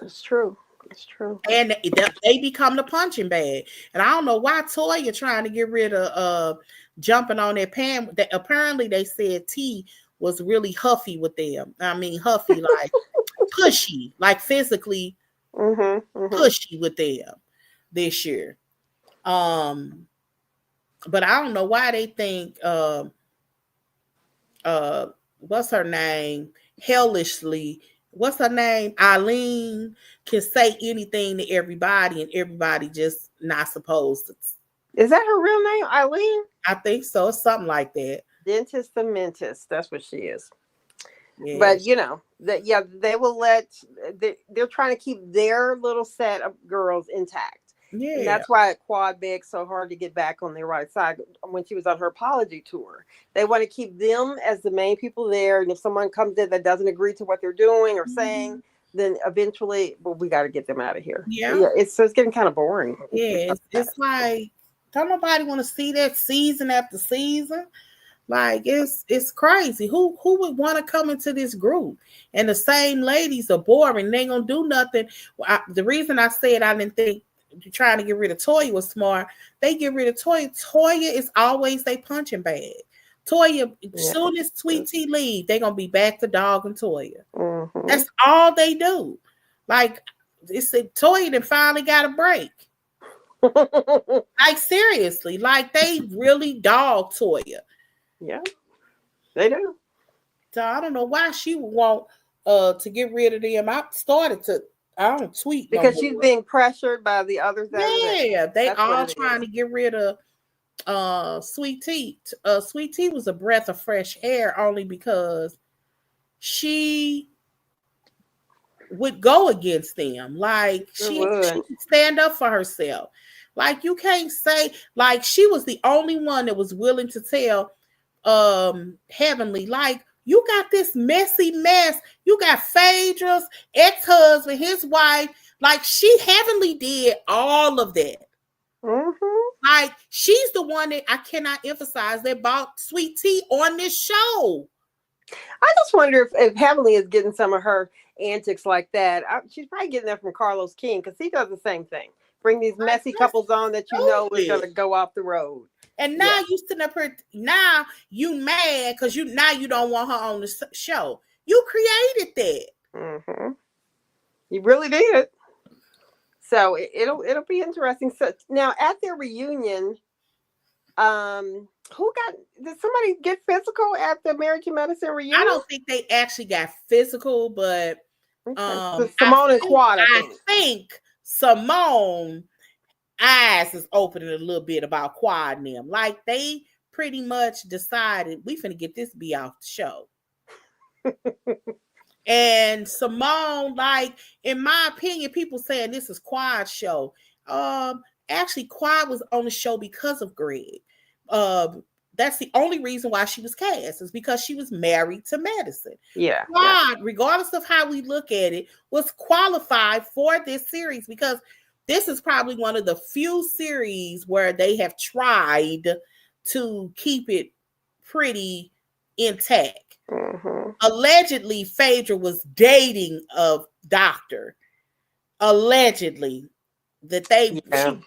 It's true. It's true. And they become the punching bag. And I don't know why Toya trying to get rid of jumping on their Pam. That apparently they said T was really huffy with them. I mean, huffy, like pushy, like physically pushy with them this year. But I don't know why they think what's her name? Hellishly. What's her name? Eileen can say anything to everybody, and everybody just not supposed to. Is that her real name, Eileen? I think so. Something like that. Dentist the Mentist. That's what she is. Yeah. But you know that they will they're trying to keep their little set of girls intact. Yeah. And that's why Quad begged so hard to get back on their right side when she was on her apology tour. They want to keep them as the main people there. And if someone comes in that doesn't agree to what they're doing or saying, then eventually, we got to get them out of here. Yeah. It's getting kind of boring. Yeah. It's like, don't nobody want to see that season after season. Like, it's crazy. Who would want to come into this group? And the same ladies are boring. They ain't going to do nothing. The reason I said I didn't think trying to get rid of Toya was smart. They get rid of Toya. Toya is always they punching bag. Toya, as soon as Sweet Tea leave, they're gonna be back to Dog and Toya. That's all they do. Like, it's Toya that finally got a break. Like, seriously, like they really dog Toya. Yeah, they do. So I don't know why she would want to get rid of them. I don't tweet because she's being pressured by the others. Yeah, they all trying to get rid of Sweet Tea. Sweet Tea was a breath of fresh air only because she would go against them. Like she would stand up for herself. Like you can't say like she was the only one that was willing to tell Heavenly, like, you got this messy mess. You got Phaedra's ex-husband, his wife. Like, Heavenly did all of that. Like, she's the one that I cannot emphasize that bought Sweet Tea on this show. I just wonder if Heavenly is getting some of her antics like that. She's probably getting that from Carlos King because he does the same thing. Bring these messy couples on that you know is going to go off the road. And now you sitting up here. Now you mad because you don't want her on the show. You created that. You really did. So it'll be interesting. So now at their reunion, who got did somebody get physical at the Married to Medicine I reunion? don't think they actually got physical, but Okay. So Simone and Quad, I think. I think Simone eyes is opening a little bit about Quad and them. Like they pretty much decided we finna get this B off the show. And Simone, like, in my opinion, people saying this is Quad's show. Actually, Quad was on the show because of Greg. That's the only reason why she was cast, is because she was married to Madison. Yeah. Quad, regardless of how we look at it, was qualified for this series because this is probably one of the few series where they have tried to keep it pretty intact. Mm-hmm. Allegedly, Phaedra was dating a doctor. Allegedly, she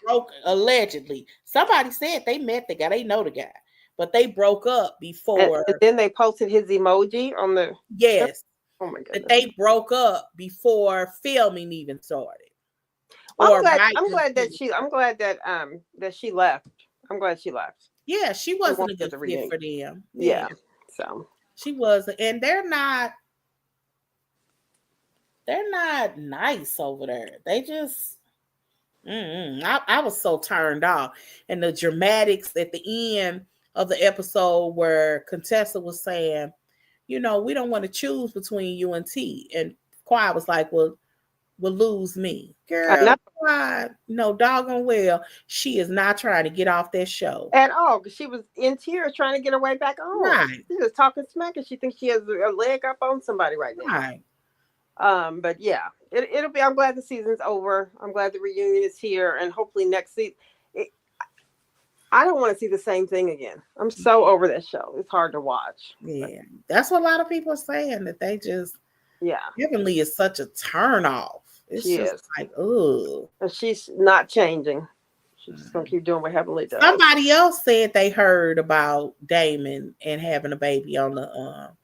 broke. Allegedly, somebody said they met the guy. They know the guy, but they broke up before. And then they posted his emoji on the. Yes. Oh my goodness. That they broke up before filming even started. Well, I'm glad that she left. I'm glad she left. Yeah, she wasn't a good fit for them. Yeah. So she wasn't, and they're not nice over there. They just I was so turned off. And the dramatics at the end of the episode where Contessa was saying, we don't want to choose between you and T. And Quiet was like, well, lose me. Girl, Quiet, no doggone well, she is not trying to get off that show. At all, because she was in tears trying to get her way back on. Right. She was talking smack and she thinks she has a leg up on somebody right now. Right. But yeah, it'll be. I'm glad the season's over. I'm glad the reunion is here, and hopefully next season. I don't want to see the same thing again. I'm so over that show. It's hard to watch. Yeah, that's what a lot of people are saying, that they just Heavenly is such a turn off. It's like, oh, and she's not changing. She's just gonna keep doing what Heavenly does. Somebody else said they heard about Damon and having a baby on the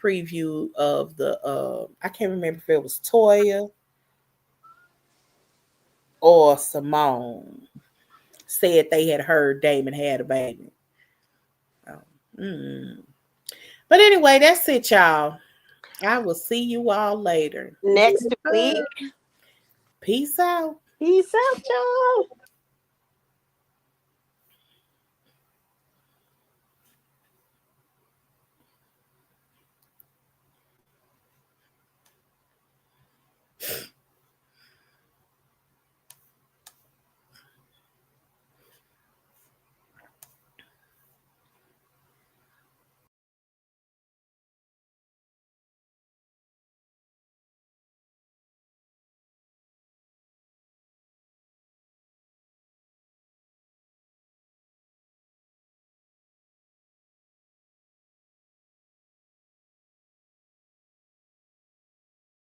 preview of the I can't remember if it was Toya or Simone, said they had heard Damon had a baby. But anyway, that's it, y'all. I will see you all later. Next week. Peace out. Peace out, y'all.